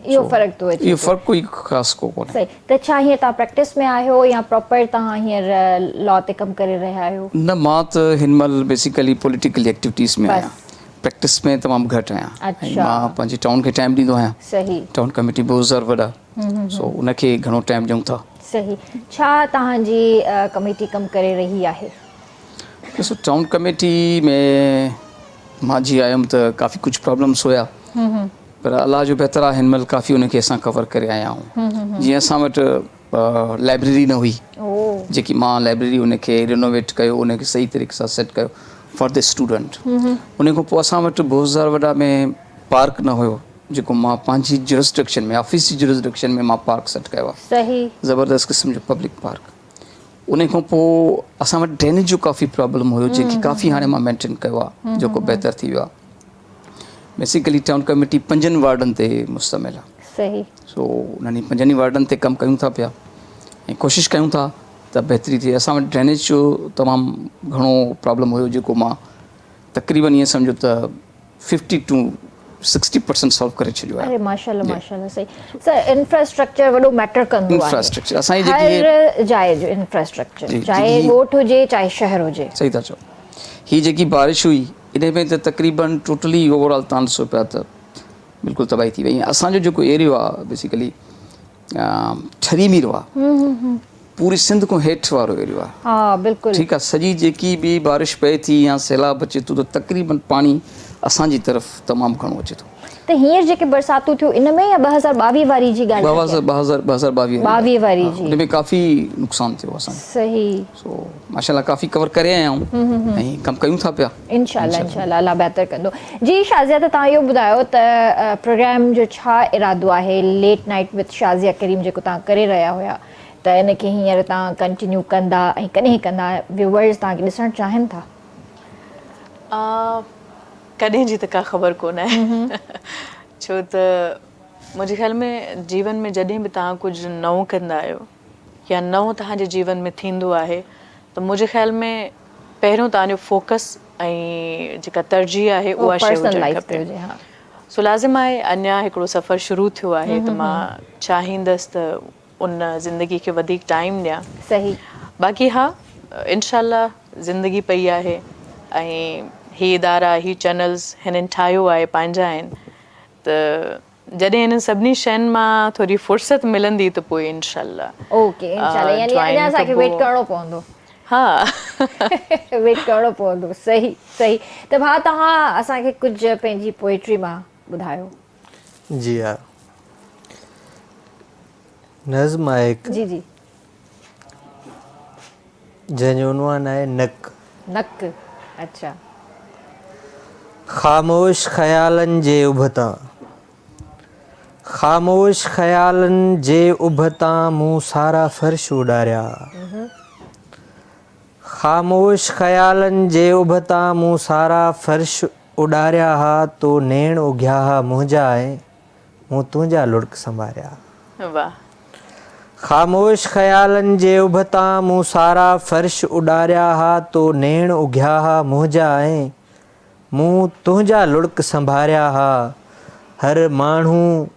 इहो फ़र्क़ु थो अचे। इहो फ़र्क़ु कोई ख़ासि को कोन्हे। सही। त छा हीअं तव्हां प्रैक्टिस में आहियो या प्रॉपर तव्हां हींअर लॉ ते कमु करे रहिया आहियो? न, मां त हिन महिल बेसिकली पॉलिटिकल एक्टिविटीज़ में आहियां, प्रैक्टिस में तमामु घटि आहियां। मां पंहिंजे टाउन खे टाइम ॾींदो आहियां। सही। टाउन कमेटी बोज़दार वॾा, सो उनखे घणो टाइम ॾियूं था। सही। छा तव्हांजी कमेटी कमु करे रही आहे? ॾिसो, टाउन कमेटी में मां जीअं आयुमि त काफ़ी कुझु प्रॉब्लम्स हुया, पर अलाह जो बहितर आहे हिन महिल काफ़ी उनखे असां कवर करे आया आहियूं। जीअं असां वटि लाइब्रेरी न हुई, जेकी मां लाइब्रेरी उनखे रिनोवेट कयो, उनखे सही तरीक़े सां सेट कयो फॉर द स्टूडेंट। उन खां पोइ असां वटि बोज़दार वॾा में पार्क न हुयो, जेको मां पंहिंजी जुरिस्डिक्शन में, ऑफिस जी जुरिस्डिक्शन में मां पार्क सेट कयो आहे। सही। ज़बरदस्त क़िस्म जो पब्लिक पार्क। उन खां पोइ असां वटि ड्रेनेज जो काफ़ी प्रॉब्लम हुयो जेकी काफ़ी हाणे मां मेंटेन कयो आहे जेको बहितर थी वियो आहे। बेसिकली टाउन कमेटी 5 वार्डनि ते मुश्तमिल आहे। सही। सो उन्हनि 5 वार्डनि ते कमु कयूं था पिया ऐं कोशिशि कयूं था त बहितरी थिए। असां वटि ड्रेनेज जो तमामु घणो प्रॉब्लम हुयो जेको मां तक़रीबन ईअं सम्झो त 50 to 60% सॉल्व करे छॾियो आहे। अरे माशाल्लाह माशाल्लाह सही। सर इंफ्रास्ट्रक्चर वॾो मैटर कंदो आहे। इंफ्रास्ट्रक्चर असांजी जेकी हर जाइ जो इंफ्रास्ट्रक्चर जी, चाहे जी। ॻोठ हुजे चाहे शहर हुजे। सही था चओ। हीअ जेकी बारिश हुई इन में त तक़रीबन टोटली ओवरऑल तव्हां ॾिसो पिया त बिल्कुलु तबाही थी वई। असांजो जेको एरियो आहे बेसिकली ठरी मीरो आहे, पूरी सिंध खां हेठि वारो एरियो आहे। हा बिल्कुलु। ठीकु आहे। सॼी जेकी बि बारिश पए थी या सैलाब अचे थो त तक़रीबन पाणी असांजी तरफ़ तमामु घणो अचे थो। त हींअर जेके बरसातूं थियूं इन में या 2022 वारी जी ॻाल्हि था कयो? 2022 22 वारी जी। उन में काफ़ी नुक़सानु थियो असांजो। सही। सो माशाल्लाह काफ़ी कवर करे आया आहियूं ऐं कमु कयूं था पिया। इंशाल्लाह इंशाल्लाह अल्लाह बहितर कंदो। जी शाज़िया, त तव्हां इहो ॿुधायो त प्रोग्राम जो छा इरादो आहे लेट नाइट विद शाज़िया करीम जेको तव्हां करे रहिया हुया, त इनखे हींअर तव्हां कंटिन्यू कंदा ऐं कॾहिं कंदा? व्यूअर्स तव्हांखे ॾिसणु चाहिनि था? कॾहिं जी त का ख़बर कोन आहे छो त मुंहिंजे ख़्याल में जीवन में जॾहिं बि तव्हां कुझु नओं कंदा आहियो या नओं तव्हांजे जीवन में थींदो आहे त मुंहिंजे ख़्याल में पहिरियों तव्हांजो फोकस ऐं जेका तरजीह आहे उहा शइ हुजणु खपे। सो लाज़िम आहे अञा हिकिड़ो सफ़र शुरू थियो आहे त मां चाहींदसि त उन ज़िंदगी खे वधीक टाइम ॾियां। सही। बाक़ी हा इंशाल्लाह ज़िंदगी पई आहे ऐं ही इदारा ही चैनल्स हिननि ठाहियो आहे, पंहिंजा आहिनि, त जॾहिं हिननि सभिनी शयुनि मां थोरी फुर्सत मिलंदी त पोइ इंशाल्लाह। ओके इंशाल्लाह, यानी अञा असांखे वेट करिणो पवंदो। हा वेट करिणो पवंदो। सही सही। त भाउ तव्हां असांखे कुझु पंहिंजी पोएट्री मां ॿुधायो। जी हा, नज़्म आहे हिकु जी जी। जंहिंजो उनवान आहे नक। नक। अच्छा। ख़ामोश ख़यालनि जे उभतां, ख़ामोश ख़यालनि जे उभतां मूं सारा फ़र्श उॾारिया। ख़ामोश ख़यालनि जे उभतां मूं सारा फ़र्श उॾारिया हा, तो नेण उघिया हा मुंहिंजा ऐं मूं तुंहिंजा लुड़क संभारिया। वाह। ख़ामोश ख़यालनि जे उभतां मूं सारा फ़र्श उॾारिया हा, तो नेण उघिया हा मुंहिंजा ऐं मूं तुंहिंजा लुड़क संभारिया हा। हर माण्हू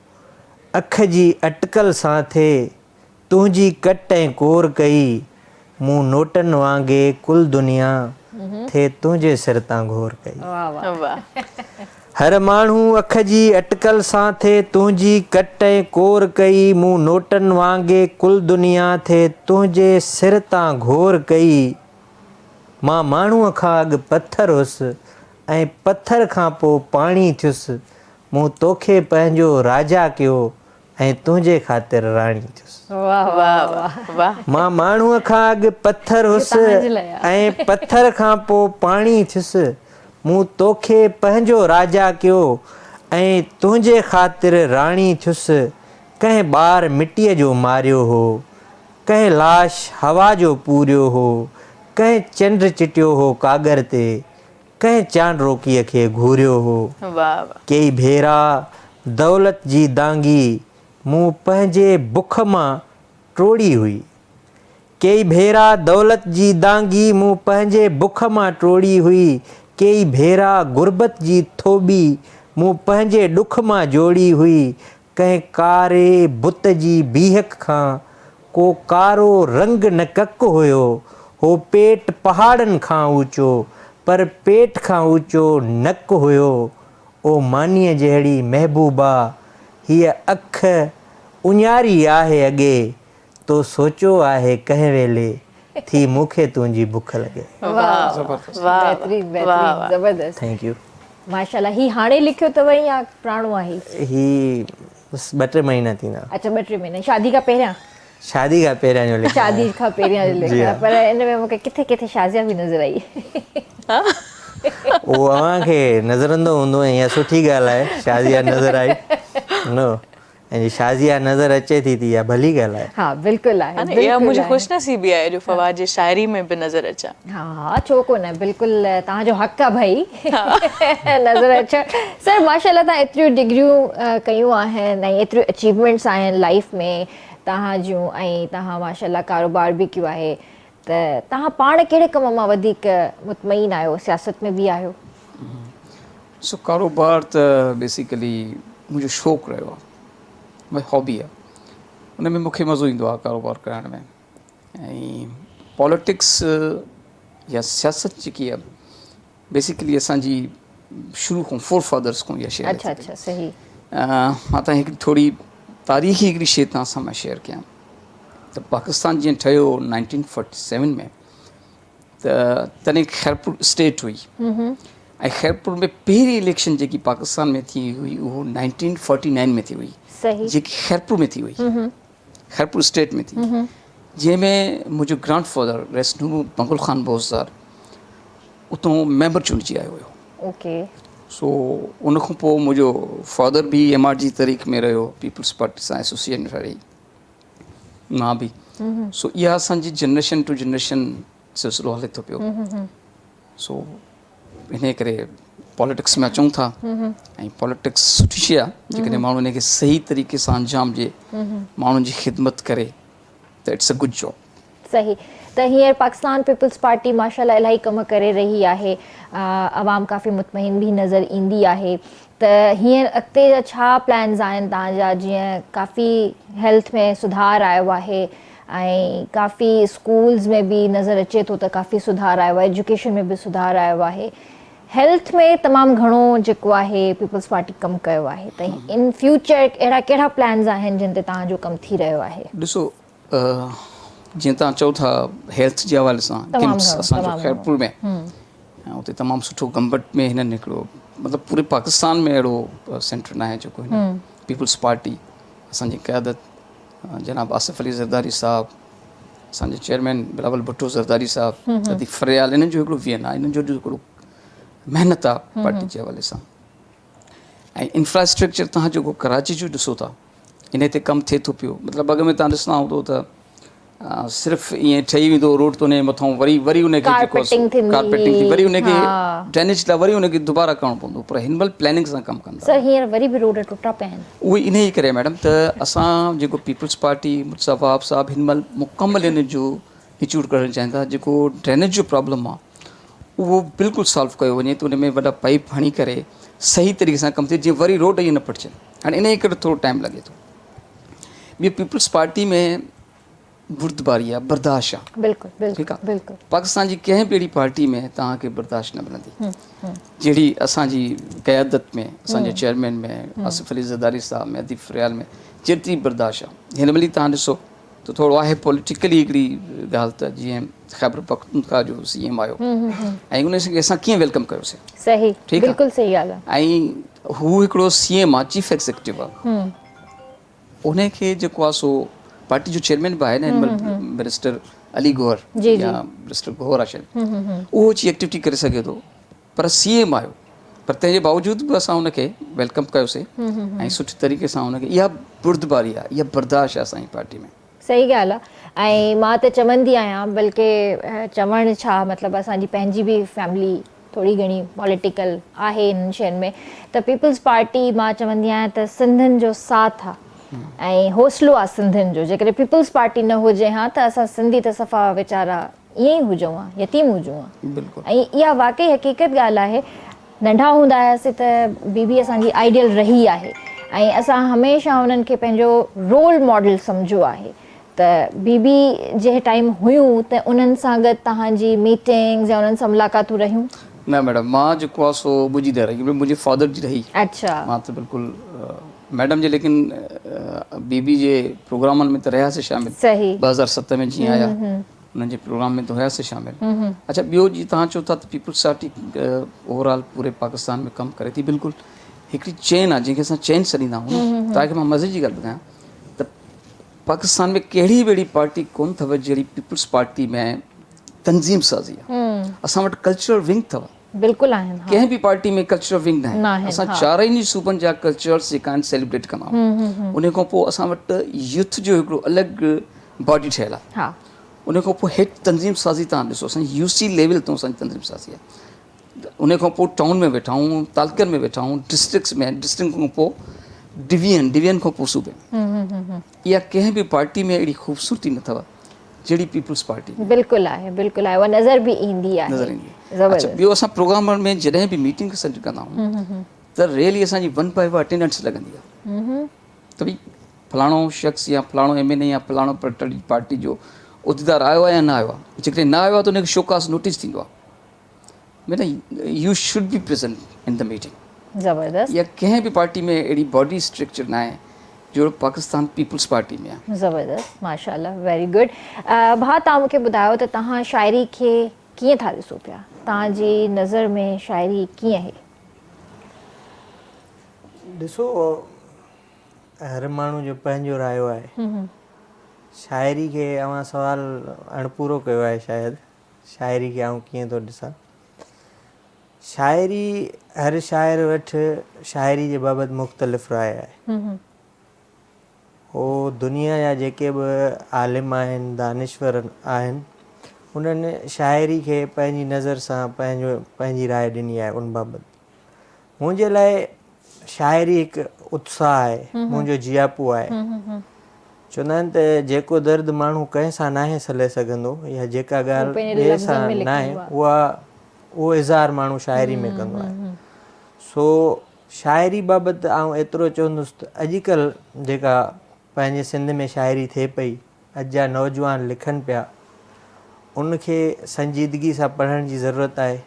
अख जी अटकल सां थे तुंहिंजी कट ऐं कोर कई, मूं नोटनि वांगुरु कुल दुनिया थे तुंहिंजे सिर तां घोर कई। वाह वाह वाह। हर माण्हू अख जी अटकल सां थे तुंहिंजी कट ऐं कोर कई, मूं नोटनि वांगुरु कुल दुनिया थे तुंहिंजे सिर तां घोर कई। मां माण्हूअ खां अॻु पथर हुअसि ऐं पथर खां पोइ पाणी थियुसि, मूं तोखे पंहिंजो राजा कयो ऐं तुंहिंजे ख़ातिर राणी थियुसि। वाह वाह वाह वाह। मां माण्हूअ खां अॻु पथर हुअसि ऐं पथर खां पोइ पाणी थियुसि, मूं तोखे पंहिंजो राजा कयो ऐं तुंहिंजे ख़ातिर राणी थियुसि। कंहिं ॿार मिटीअ जो मारियो हो, कंहिं लाश हवा जो पूरियो हो, कंहिं चंड चिटियो हो कागर ते, कंहिं चांडरोकीअ खे घूरियो हो। वाह। कई भेरा दौलत जी दांगी मूं पंहिंजे बुख मां टोड़ी हुई, कई भेरा दौलत जी दांगी मूं पंहिंजे बुख मां टोड़ी हुई, कई भेरा गुरबत जी थोबी मूं पंहिंजे ॾुख मां जोड़ी हुई। कंहिं कारे बुत जी बीहक खां को कारो रंग न कक हुयो, हो पेट पहाड़नि खां ऊचो पर पेट खां ऊचो नक हुयो। ओ मानीअ जहिड़ी महबूबा हीअ अख उञारी आहे अॻे, तो सोचो आहे कंहिं वेले थी मूंखे तुंहिंजी बुख लॻे। बेहतरीन बेहतरीन ज़बरदस्त। Thank U. माशाल्लाह। ही हाणे लिखियो अथव या पुराणो आहे? ही बसि 2-3 महीना थींदा। अच्छा 2-3 महीना। शादी खां पहिरियां? शादी खां पहिरियां जो लिखियो आहे। शादी खां पहिरियां जो लिखियो आहे, पर इन में मूंखे किथे किथे शाज़िया बि नज़र आई। उहो अव्हांखे नज़र ईंदो हूंदो ऐं इहा सुठी ॻाल्हि आहे, शाज़िया नज़र आई नो। ऐं शाज़िया नज़र अचे थी त इहा भली ॻाल्हि आहे। हा बिल्कुलु आहे, है ना, इहा बिल्कुलु मुंहिंजी आहे। ख़ुशनसीबी आहे जो फवाद जे शाइरी में बि नज़र अचां। हा छो कोन, बिल्कुलु तव्हांजो हक़ आहे भई नज़र अचण। सर माशाल्लाह तव्हां एतिरियूं डिग्रियूं कयूं आहिनि ऐं एतिरियूं अचीवमेंट्स आहिनि लाइफ में तव्हां जूं, ऐं तव्हां माशाल्लाह कारोबार बि कयो आहे, त तव्हां पाण कहिड़े कम मां वधीक मुतमईन आहियो, सियासत में बि आहियो? सो कारोबार त बेसिकली मुंहिंजो शौक़ु रहियो आहे, भई हॉबी आहे, उन में मूंखे मज़ो ईंदो आहे कारोबार करण में। ऐं पॉलिटिक्स या सियासत जेकी आहे बेसिकली असांजी शुरू खां फोर फादर्स खां इहा शइ। अच्छा अच्छा, सही। मां तव्हां हिकिड़ी थोरी तारीख़ी हिकिड़ी शइ तव्हां सां मां शेयर कयां त पाकिस्तान जीअं ठहियो 1947 में, त तॾहिं खैरपुर स्टेट हुई, ऐं खैरपुर में पहिरीं इलेक्शन जेकी पाकिस्तान में थी हुई उहो 1949 में थी हुई, सही। जेकी खैरपुर में थी हुई, खैरपुर स्टेट में थी, जंहिंमें मुंहिंजो grand father raise to मंगुल Khan Bozdar उतां मेंबर चूंडिजी आयो हुयो। ओके। सो उन खां पोइ मुंहिंजो फादर बि MRG तरीक़ में रहियो, पीपल्स पार्टी सां एसोसिएशन रही, मां बि। सो इहा असांजी जनरेशन टू जनरेशन सिलसिलो हले थो पियो। सो इन करे पॉलिटिक्स में अचूं था, ऐं पॉलिटिक्स सुठी शइ आहे जेकॾहिं माण्हू इनखे सही तरीक़े सां अंजाम ॾिए, माण्हुनि जी ख़िदमत करे, त इट्स अ गुड जॉब। सही। त हींअर पाकिस्तान पीपल्स पार्टी माशाल्लाह इलाही कम करे रही आहे, अवाम काफ़ी मुतमईन बि नज़र ईंदी आहे, त हींअर अॻिते जा छा प्लान्स आहिनि तव्हांजा? जीअं काफ़ी हेल्थ में सुधार आयो आहे ऐं काफ़ी स्कूल्स में बि नज़र अचे थो त काफ़ी सुधार आयो आहे, एजुकेशन में बि सुधार आयो आहे, हेल्थ में तमामु घणो जेको आहे पीपल्स पार्टी कमु कयो आहे, त इन फ्यूचर अहिड़ा कहिड़ा प्लान्स आहिनि जिन ते तव्हांजो कमु थी रहियो आहे? ॾिसो, जीअं तव्हां चओ था हेल्थ जे हवाले सां, किम्स असांजो खैरपुर में, ऐं उते तमामु सुठो गंबट में हिननि हिकिड़ो, मतिलबु पूरे पाकिस्तान में अहिड़ो सेंटर न आहे जेको हिन पीपल्स पार्टी, असांजी क़यादत जनाब आसिफ अली ज़रदारी साहब, असांजे चेयरमैन बिलावल भुट्टो ज़रदारी साहब, लतीफ़ फरियाल, इन्हनि जो हिकिड़ो वियन आहे, इन्हनि जो हिकिड़ो महिनत आहे पार्टी जे हवाले सां। ऐं इंफ्रास्ट्रक्चर तव्हां जेको कराची जो ॾिसो था, इन ते कमु थिए थो पियो, मतिलबु अॻ में तव्हां ॾिसंदा हूंदो त सिर्फ़ु ईअं ठही वेंदो रोड त उनजे मथां वरी उनखे कार्पेटिंग थी, वरी उनखे ड्रेनेज लाइ वरी उनखे दुबारा करिणो पवंदो, पर हिन महिल प्लानिंग सां कमु कंदा। सर हींअर वरी बि रोड टुटा पिया आहिनि। उहे इन ई करे मैडम, त असां जेको पीपल्स पार्टी मुस्तफ़ा साहब हिन महिल मुकमल इन जो निचूड़ करणु चाहिनि था, जेको ड्रेनेज जो प्रॉब्लम आहे उहो बिल्कुलु सॉल्व कयो वञे, त उन में वॾा पाइप हणी करे सही तरीक़े सां कमु थिए, जीअं वरी रोड ईअं न फटजनि। हाणे इन करे थोरो टाइम लॻे थो। ॿियो पीपल्स पार्टी में बुर्दबारी आहे, बर्दाश्त आहे। बिल्कुलु ठीकु आहे। बिल्कुलु। पाकिस्तान जी कंहिं बि अहिड़ी पार्टी में तव्हांखे बर्दाश्त न मिलंदी, जहिड़ी असांजी क़यादत में, असांजे चेयरमैन में, आसिफ अली ज़रदारी साहब में, लतीफ़ फरियाल में जेतिरी बर्दाश्त आहे। हिन महिल तव्हां ॾिसो त थोरो आहे पॉलिटिकली हिकिड़ी ॻाल्हि, त जीअं ख़ैबर पख्तूनख्वा जो CM आयो ऐं उन खे असां कीअं वेलकम कयोसीं। सही, ठीकु आहे। बिल्कुलु सही ॻाल्हि आहे। ऐं हू हिकिड़ो CM आहे, चीफ एग्ज़ीक्यूटिव आहे, उनखे जेको आहे सो पार्टी जो चेयरमैन बि आहे न हिन महिल, बैरिस्टर अली गौहर या बैरिस्टर गौहर आहे शायदि, उहो अची एक्टिविटी करे सघे थो, पर CM आयो, पर तंहिंजे बावजूद बि असां हुनखे वेलकम कयोसीं ऐं सुठी तरीक़े सां हुनखे, इहा बुर्दबारी आहे, इहा बर्दाश्त आहे असांजी पार्टी में। सही ॻाल्हि आहे। ऐं मां त चवंदी आहियां, बल्कि चवणु छा, मतिलबु असांजी पंहिंजी बि फैमिली थोरी घणी पॉलिटिकल आहे इन शयुनि में, त पीपल्स पार्टी मां चवंदी आहियां त सिंधियुनि जो साथ आहे ऐं हौसलो आहे सिंधियुनि जो। जेकॾहिं पीपल्स पार्टी न हुजे हा त असां सिंधी त सफ़ा वीचारा ईअं ई हुजूं हा, यतीम हुजूं हा। ऐं इहा वाक़ई हक़ीक़त ॻाल्हि आहे। नंढा हूंदा हुआसीं त बीबी असांजी आइडियल रही आहे ऐं असां हमेशह उन्हनि खे पंहिंजो रोल मॉडल सम्झो आहे। त बीबी जे टाइम हुयूं त उन्हनि सां गॾु तव्हांजी मीटिंग्स या उन्हनि सां मुलाक़ातूं रहियूं? न मैडम, मां जेको आहे सो ॿुधी न रही, मुंहिंजे फादर जी रही। अच्छा। मां त बिल्कुलु मैडम जे, लेकिन बीबी जे प्रोग्रामनि में त रहियासीं शामिल। सही। 2007 में जीअं आया उन्हनि जे प्रोग्राम में त हुयासीं शामिल। अच्छा, ॿियो जीअं तव्हां चओ था त पीपल्स पार्टी ओवरऑल पूरे पाकिस्तान में कमु करे थी, बिल्कुलु हिकिड़ी चेन आहे जंहिंखे असां चेन छॾींदा आहियूं। तव्हांखे मां मज़े जी ॻाल्हि ॿुधायां त पाकिस्तान में कहिड़ी बि अहिड़ी पार्टी कोन्ह अथव जहिड़ी पीपल्स पार्टी में तंज़ीम साज़ी आहे। असां वटि कल्चरल विंग अथव, बिल्कुलु आहिनि हा कंहिं बि पार्टी में कल्चर विंग न न आहे आहिनि, असां हा। चारई सूबनि जा कल्चर्स जेका आहिनि सेलिब्रेट कंदा आहियूं उन खां पोइ असां वटि यूथ जो हिकिड़ो अलॻि बॉडी ठहियलु आहे हा उन खां पोइ हेठि तंज़ीम साज़ी तव्हां ॾिसो असांजी यूसी लेवल तां असांजी तंज़ीम साज़ी आहे उन खां पोइ टाउन में वेठा आहियूं तालुकनि में वेठा आहियूं डिस्ट्रिक्ट्स में डिस्ट्रिक्ट खां पोइ डिवीजन खां पोइ सूबे में इहा कंहिं बि पार्टी में अहिड़ी ख़ूबसूरती न अथव जहिड़ी पीपल्स पार्टी में बिल्कुलु आहे उहा नज़र बि ईंदी आहे नज़र ईंदी आहे। अच्छा ज़बरदस्त ॿियो असां प्रोग्रामनि में जॾहिं बि मीटिंग सेट कंदा आहियूं त रियली असांजी 1/1 अटेंडेंस लॻंदी आहे त भई फलाणो शख़्स या फलाणो MLA या फलाणो पार्टी जो उहिदेदार आयो आहे या न आयो आहे जेकॾहिं न आयो आहे त उनखे शोकास नोटिस थींदो आहे बेटा U should be present in the meeting ज़बरदस्त या कंहिं बि पार्टी में अहिड़ी बॉडी स्ट्रक्चर न आहे जो पाकिस्तान पीपल्स पार्टी में आहे ज़बरदस्त माशाल्लाह वेरी गुड भाउ तव्हां मूंखे ॿुधायो त तव्हां शाइरी खे कीअं था ॾिसो पिया तव्हांजी नज़र में शाइरी कीअं आहे ॾिसो हर माण्हू जो पंहिंजो रायो आहे शाइरी खे अवां सवाल अणपूरो कयो आहे शायदि शाइरी खे आउं कीअं थो ॾिसां शाइरी हर शाइर वटि शाइरी जे बाबति मुख़्तलिफ़ राय आहे हो दुनिया जा जेके बि आलिम आहिनि दानिश्वर आहिनि उन्हनि शाइरी खे पंहिंजी नज़र सां पंहिंजी राय ॾिनी आहे उन बाबति मुंहिंजे लाइ शाइरी हिकु उत्साह आहे मुंहिंजो जियापू आहे चवंदा आहिनि त जेको दर्द माण्हू कंहिं सां नाहे सले सघंदो या जेका ॻाल्हि ॿिए सां न आहे उहो इज़हार माण्हू शाइरी में कंदो आहे सो शाइरी बाबति आउं एतिरो चवंदुसि त अॼुकल्ह जेका पंहिंजे सिंध में शाइरी थिए पई अॼु जा नौजवान लिखनि पिया उनखे संजीदगी सां पढ़ण जी ज़रूरत आहे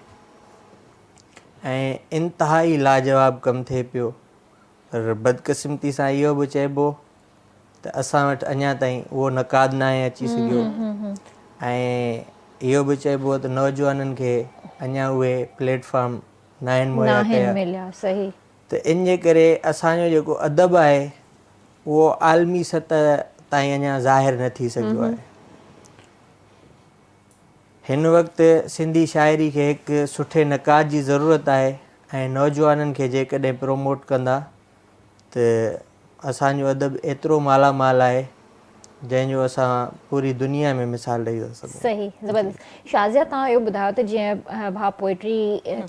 ऐं इंतिहाई लाजवाब कमु थिए पियो पर बदक़िस्मती सां इहो बि चइबो त असां वटि अञा ताईं उहो नक़ाद न आहे अची सघियो ऐं इहो बि चइबो त नौजवाननि खे अञा उहे प्लेटफॉर्म न आहिनि मुहैया कया सही त इन जे करे असांजो जेको अदब आहे उहो आलमी सतह ताईं अञा ज़ाहिर न थी सघियो आहे हिन वक़्तु सिंधी शाइरी खे हिकु सुठे नक़ाद जी ज़रूरत आहे ऐं नौजवाननि खे जेकॾहिं प्रोमोट कंदा त असांजो अदब एतिरो मालामाल आहे जंहिंजो असां पूरी दुनिया में मिसाल ॾेई था सघूं सही ज़बरदस्त शाज़िया तव्हां इहो ॿुधायो त जीअं भाउ पोइट्री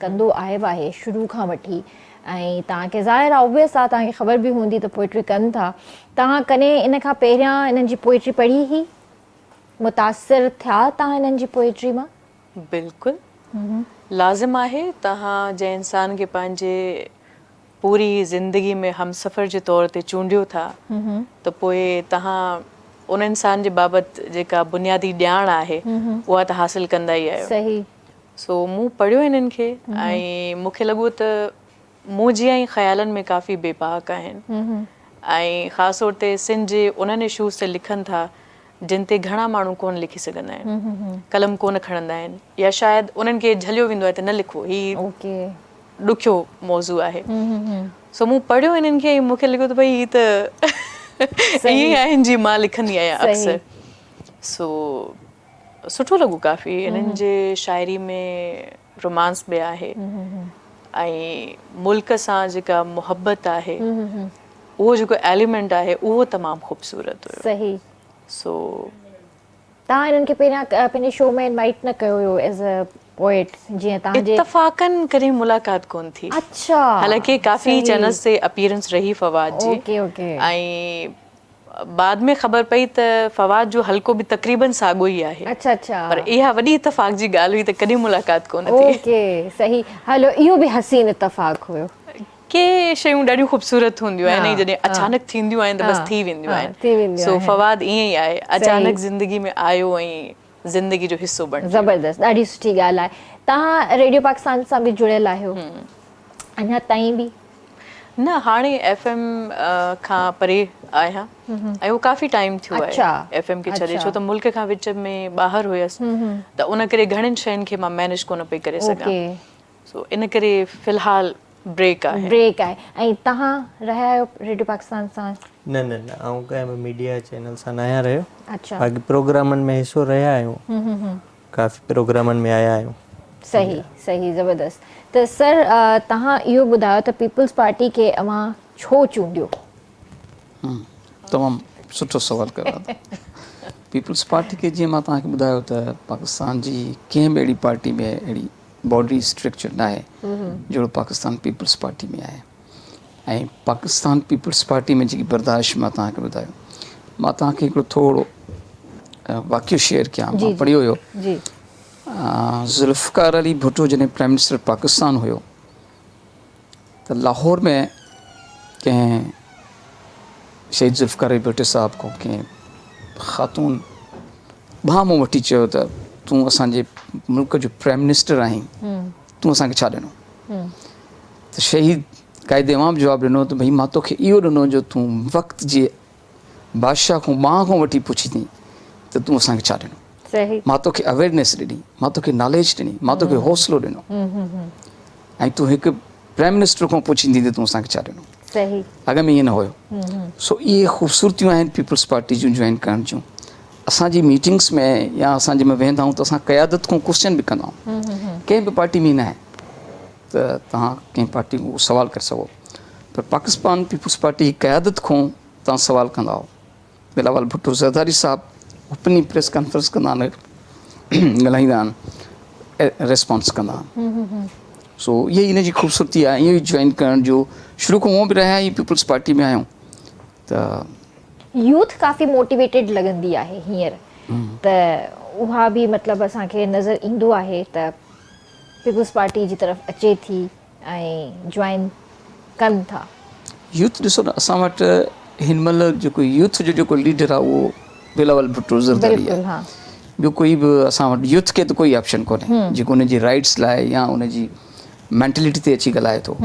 कंदो आयो आहे शुरू खां वठी ऐं तव्हांखे ज़ाहिर आहे ऑब्वियस आहे तव्हांखे ख़बर बि हूंदी त पोइट्री कनि था तव्हां कॾहिं इन खां पहिरियां इन्हनि जी पोइट्री पढ़ी हुई मुतासिर थिया तव्हां इन्हनि जी पोइट्री मां बिल्कुलु लाज़िम आहे तव्हां जंहिं इंसान खे पंहिंजे पूरी ज़िंदगी में हमसफ़र जे तौर ते चूंडियो था त पोइ तव्हां उन इंसान जे बाबति जेका बुनियादी ॼाण आहे उहा त हासिलु कंदा ई आहियो सही सो मूं पढ़ियो इन्हनि खे ऐं मूंखे लॻो त मूं जीअं ई ख़्यालनि में काफ़ी बेबाक आहिनि ऐं ख़ासि तौर ते सिंध जे उन्हनि इशूज़ ते लिखनि था जिन ते घणा माण्हू कोन लिखी सघंदा आहिनि कलम कोन खणंदा आहिनि या शायदि उन्हनि खे झलियो वेंदो आहे त न लिखो हीउ ॾुखियो मौज़ू आहे सो मूं पढ़ियो इन्हनि खे मूंखे लॻो त भई हीअ त ईअं ई आहिनि जीअं मां लिखंदी आहियां अक्सर सो सुठो लॻो काफ़ी इन्हनि जे शाइरी में रोमांस बि आहे ऐं मुल्क सां जेका मुहबत आहे उहो जेको एलिमेंट आहे उहो तमामु ख़ूबसूरत हुयो सही सो तव्हां इन्हनि खे पहिरियां पंहिंजे शो में इनवाइट न कयो हुयो एज़ अ पोएट जीअं तव्हांजे इत्तफ़ाक़न कॾहिं मुलाक़ात कोन थी अच्छा हालांकि काफ़ी चैनल्स ते अपीयरेंस रही फवाद जी ओके ऐं बाद में ख़बर पई त फवाद जो हल्को बि तक़रीबन साॻियो ई आहे अच्छा पर इहा वॾी इत्तफ़ाक़ जी ॻाल्हि हुई त कॾहिं मुलाक़ात कोन थी ओके सही हलो इहो बि हसीन इत्तफ़ाक़ हुयो के शयूं ॾाढियूं ख़ूबसूरत हूंदियूं आहिनि ऐं जॾहिं अचानक थींदियूं आहिनि त बसि थी वेंदियूं आहिनि सो फवाद ईअं ई आहे अचानक ज़िंदगी में आयो ऐं ज़िंदगी जो हिसो बणिजी ज़बरदस्त ॾाढी सुठी ॻाल्हि आहे तव्हां रेडियो पाकिस्तान सां बि जुड़ियल आहियो अञा ताईं बि न हाणे FM खां परे आहियां ऐं उहो काफ़ी टाइम थियो आहे FM खे छॾे छो त मुल्क खां विच में ॿाहिरि हुयसि त उन करे घणनि शयुनि खे मां मैनेज कोन पई करे सघां सो इन करे फ़िलहाल ब्रेक आहे ऐं तव्हां रहिया आहियो रेडियो पाकिस्तान सां न ऐं कंहिं बि मीडिया चैनल सां न आहियां रहियो अच्छा बाक़ी प्रोग्रामनि में हिसो रहिया आहियूं काफ़ी प्रोग्रामनि में आया आहियूं सही सही ज़बरदस्त। त सर तव्हां इहो ॿुधायो त पीपल्स पार्टी खे अवां छो चूंडियो? तमामु सुठो सवाल कयो आहे। पीपल्स पार्टी खे जीअं मां तव्हांखे ॿुधायो त पाकिस्तान जी कंहिं बि अहिड़ी पार्टी में अहिड़ी बॉडी स्ट्रक्चर न आहे जहिड़ो पाकिस्तान पीपल्स पार्टी में आहे। ऐं पाकिस्तान पीपल्स पार्टी में जेकी बर्दाश्त मां तव्हांखे ॿुधायो, मां तव्हांखे हिकिड़ो थोरो वाक़ियो शेयर कयां। मां पढ़ियो हुयो जी ज़ुल्फ़िकार अली भुट्टो जॾहिं प्राइम मिनिस्टर पाकिस्तान हुयो त लाहौर में कंहिं शहीद ज़ुल्फ़िकार अली भुट्टो साहब को कंहिं ख़ातून भामो वठी चयो त तूं असांजे मुल्क जो प्राइम मिनिस्टर आहीं, तूं असांखे छा ॾिनो? त शहीद क़ाइद इमाम जवाबु ॾिनो त भई मां तोखे इहो ॾिनो जो तूं वक़्त जे बादशाह खां मां खां वठी पुछी थी त तूं असांखे छा ॾिनो? सही मां तोखे अवेयरनेस ॾिनी, मां तोखे नॉलेज ॾिनी, मां तोखे हौसलो ॾिनो, ऐं तूं हिकु प्राइम मिनिस्टर खां पुछींदी त तूं असांखे छा ॾिनो? सही अॻ में ईअं न हुयो। सो इहे ख़ूबसूरतियूं आहिनि पीपल्स पार्टी जूं जॉइन करण जूं। असांजी मीटिंग्स में या असां जंहिंमें वेंदा आहियूं त असां क़यादत खां क्वेश्चन बि कंदा आहियूं। कंहिं बि पार्टी में न आहे त तव्हां कंहिं पार्टी को सवाल करे सघो, पर पाकिस्तान पीपल्स पार्टी जी क़यादत खां तव्हां सवाल कंदा हो। बिलावल भुट्टो ज़रदारी साहब ओपनली प्रेस कॉन्फ्रेंस कंदा आहिनि, ॻाल्हाईंदा आहिनि, रिस्पॉन्स कंदा आहिनि। सो इहा ई इन जी ख़ूबसूरती आहे। इहो ई जॉइन करण जो शुरू खां उहो बि रहिया ई पीपल्स पार्टी में आहियूं त यूथ काफ़ी मोटिवेटेड लॻंदी आहे हींअर, त उहा बि मतिलबु असांखे नज़र ईंदो आहे त पीपल्स पार्टी जी तरफ़ अचे थी ऐं जॉइन कनि था। यूथ ॾिसो न, असां वटि हिन महिल जेको यूथ जो जेको लीडर आहे उहो बिलावल भुट्टो ज़रदारी आहे। हा ॿियो कोई बि असां वटि यूथ खे त कोई ऑप्शन कोन्हे जेको उनजी राइट्स लाइ या उनजी मैंटेलिटी ते अची ॻाल्हाए थो।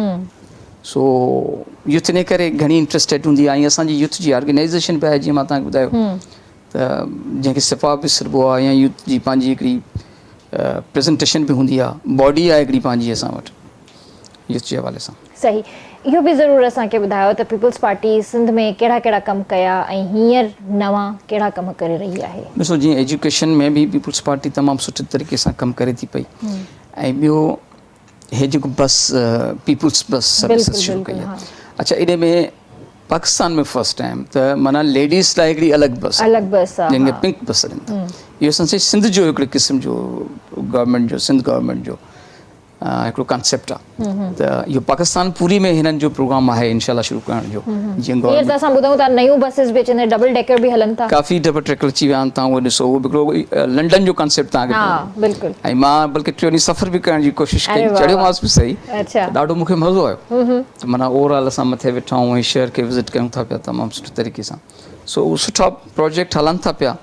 सो यूथ इन करे घणी इंट्रस्टेड हूंदी आहे। ऐं असांजी यूथ जी ऑर्गेनाइज़ेशन बि आहे, जीअं मां तव्हांखे ॿुधायो त जंहिंखे सिफ़ा बि सॾिबो आहे, या यूथ जी पंहिंजी हिकिड़ी प्रेज़ेंटेशन बि हूंदी आहे, बॉडी आहे हिकिड़ी पंहिंजी असां वटि यूथ जे हवाले सां। सही, इहो बि ज़रूरु असांखे ॿुधायो त पीपल्स पार्टी सिंध में कहिड़ा कहिड़ा कम कया ऐं हींअर नवां कहिड़ा कम करे रही आहे? ॾिसो, जीअं एजुकेशन में बि पीपल्स पार्टी तमामु सुठे तरीक़े सां कमु करे थी पई। ऐं ॿियो हे जेको बस पीपल्स बस सर्विसिस शुरू कई आहे। अच्छा, इन में पाकिस्तान में फर्स्ट टाइम त माना लेडीज़ लाइ हिकिड़ी अलॻि बस आहे जंहिंखे पिंक बस ॾियनि था। इहो संसे सिंध जो हिकिड़े क़िस्म जो गवर्नमेंट जो, सिंध गवर्नमेंट जो हिकिड़ो कॉन्सेप्ट आहे। त इहो पाकिस्तान पूरी में हिननि जो प्रोग्राम आहे इंशाल्लाह शुरू करण जो। जीअं गवर्नमेंट असां ॿुधूं था नयूं बसिस बि अचनि, डबल डेकर बि हलनि था, काफ़ी डबल डेकर अची विया आहिनि। तव्हां उहो ॾिसो, उहो हिकिड़ो लंडन जो कॉन्सेप्ट तव्हांखे। बिल्कुलु। ऐं मां बल्कि 3 ॾींहं सफ़र बि करण जी कोशिशि कई, चढ़ियोमांसि बि सही। ॾाढो मूंखे मज़ो आयो। त माना ओवरऑल असां मथे वेठा आहियूं ऐं शहर खे विज़िट कयूं था पिया तमामु सुठे तरीक़े सां। सो उहे सुठा प्रोजेक्ट हलनि था पिया,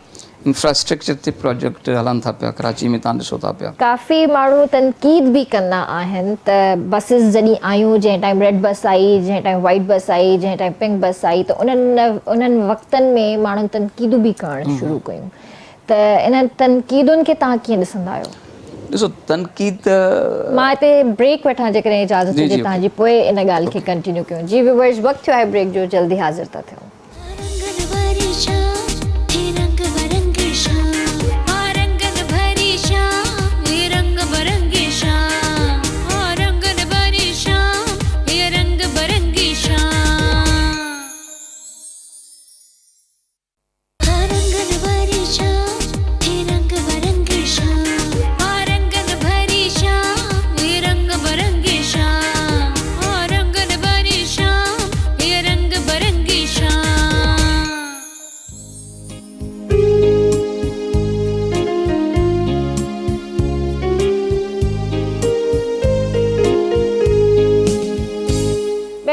इंफ्रास्ट्रक्चर ते प्रोजेक्ट हलनि था पिया। कराची में तव्हां ॾिसो था पिया काफ़ी माण्हू तनक़ीद बि कंदा आहिनि त बसिस जॾहिं आयूं, जंहिं टाइम रेड बस आई, जंहिं टाइम वाइट बस आई, जंहिं टाइम पिंक बस आई, त उन्हनि वक़्तनि में माण्हुनि तनक़ीदूं बि करणु शुरू कयूं। त इन्हनि तनक़ीदुनि खे तव्हां कीअं ॾिसंदा आहियो? ॾिसो, तनक़ीद मां हिते ब्रेक वठां जेकॾहिं इजाज़त हुजे तव्हांजी, पोइ इन ॻाल्हि खे कंटिन्यू कयूं। जी व्यूअर्स, वक़्तु थियो आहे ब्रेक जो, जल्दी हाज़िर था थियूं।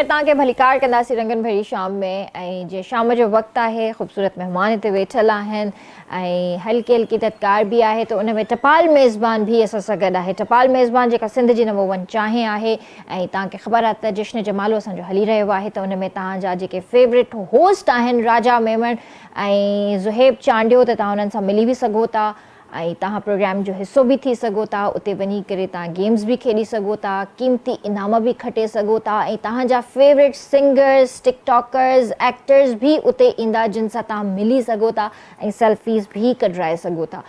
तव्हांखे भलीकार कंदासीं रंगन भरी शाम में। ऐं जीअं शाम जो वक़्तु आहे, ख़ूबसूरत महिमान हिते वेठल आहिनि ऐं हल्की हल्की थधिकार बि आहे, त उन में टपाल मेज़बान बि असां सां गॾु आहे। टपाल मेज़बान जेका सिंध जी नंबर 1 चांहि आहे। ऐं तव्हांखे ख़बर आहे त जश्न जमालो असांजो हली रहियो आहे, त उन में तव्हांजा जेके फेवरेट होस्ट आहिनि राजा मेमन ऐं ज़ुहेब चांडियो, त तव्हां उन्हनि सां मिली बि सघो था ऐं तव्हां प्रोग्राम जो हिसो बि थी सघो था। उते वञी करे तव्हां गेम्स बि खेॾी सघो था, क़ीमती इनाम बि खटे सघो था, ऐं तव्हांजा फेवरेट सिंगर्स, टिकटॉकर्स, एक्टर्स बि उते ईंदा जिन सां तव्हां मिली सघो था ऐं सेल्फीज़ बि कढाए सघो था।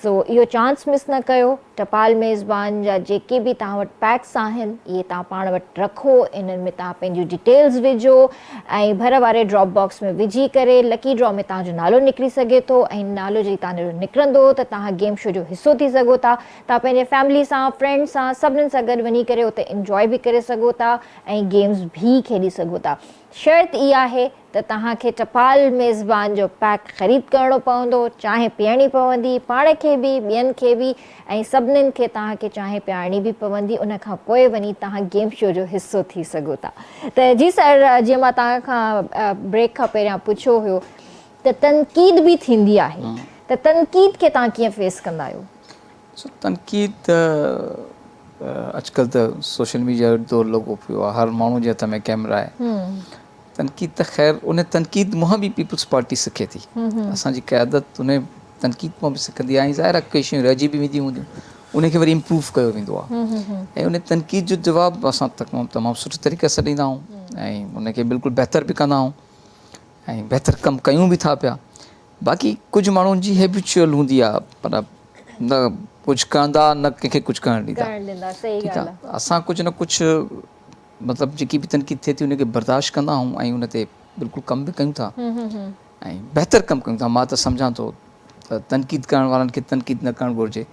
सो इहो चांस मिस न कयो। टपाल मेज़बान जा जेके बि तव्हां वटि पैक्स आहिनि इहे तव्हां पाण वटि रखो, इन्हनि में तव्हां पंहिंजियूं डिटेल्स विझो ऐं भर वारे ड्रॉप बॉक्स में विझी करे लकी ड्रॉ में तव्हांजो नालो निकिरी सघे थो ऐं नालो जेॾी तव्हांजो निकिरंदो त तव्हां गेम शो जो हिसो थी सघो था। तव्हां पंहिंजे फैमिली सां, फ्रेंड्स सां, सभिनीनि सां गॾु वञी करे उते इंजॉय बि करे सघो था ऐं गेम्स बि खेॾी सघो था। शर्त इहा आहे त तव्हांखे टपाल मेज़बान जो पैक ख़रीद करिणो पवंदो, चांहि पीअणी पवंदी पाण खे बि, ॿियनि खे बि ऐं सभिनीनि खे तव्हांखे चांहि पीआरणी बि पवंदी। उन खां पोइ वञी तव्हां गेम शो जो हिसो थी सघो था। त जी सर, जीअं मां तव्हां खां ब्रेक खां पहिरियां पुछियो हुयो त तनक़ीद बि थींदी आहे, त तनक़ीद खे तव्हां कीअं फेस कंदा आहियो? तनक़ीद अॼुकल्ह त सोशल मीडिया जो दौरु लॻो पियो आहे, हर माण्हू जे हथ में कैमरा आहे। तनक़ीद त ख़ैर उन तनक़ीद मां बि पीपल्स पार्टी सिखे थी, असांजी क़यादत उन तनक़ीद मां बि सिखंदी आहे ऐं ज़ाहिर आहे कई शयूं रहिजी बि वेंदियूं हूंदियूं, उनखे वरी इम्प्रूव कयो वेंदो आहे ऐं उन तनक़ीद जो जवाबु असां तमामु सुठे तरीक़े सां ॾींदा आहियूं ऐं उनखे बिल्कुलु बहितर बि कंदा आहियूं ऐं बहितर कमु कयूं बि था पिया। बाक़ी कुझु माण्हुनि जी हैबिचुअल हूंदी आहे, पर न कुझु कंदा न कंहिंखे कुझु करणु ॾींदा। ठीकु आहे, असां कुझु न कुझु मतिलबु जेकी बि तनक़ीद थिए थी उनखे बर्दाश्त कंदा आहियूं ऐं उन ते बिल्कुलु कमु बि कयूं था ऐं बहितर कमु कयूं था। मां त सम्झां थो त तनक़ीद करण वारनि खे तनक़ीद न करणु घुरिजे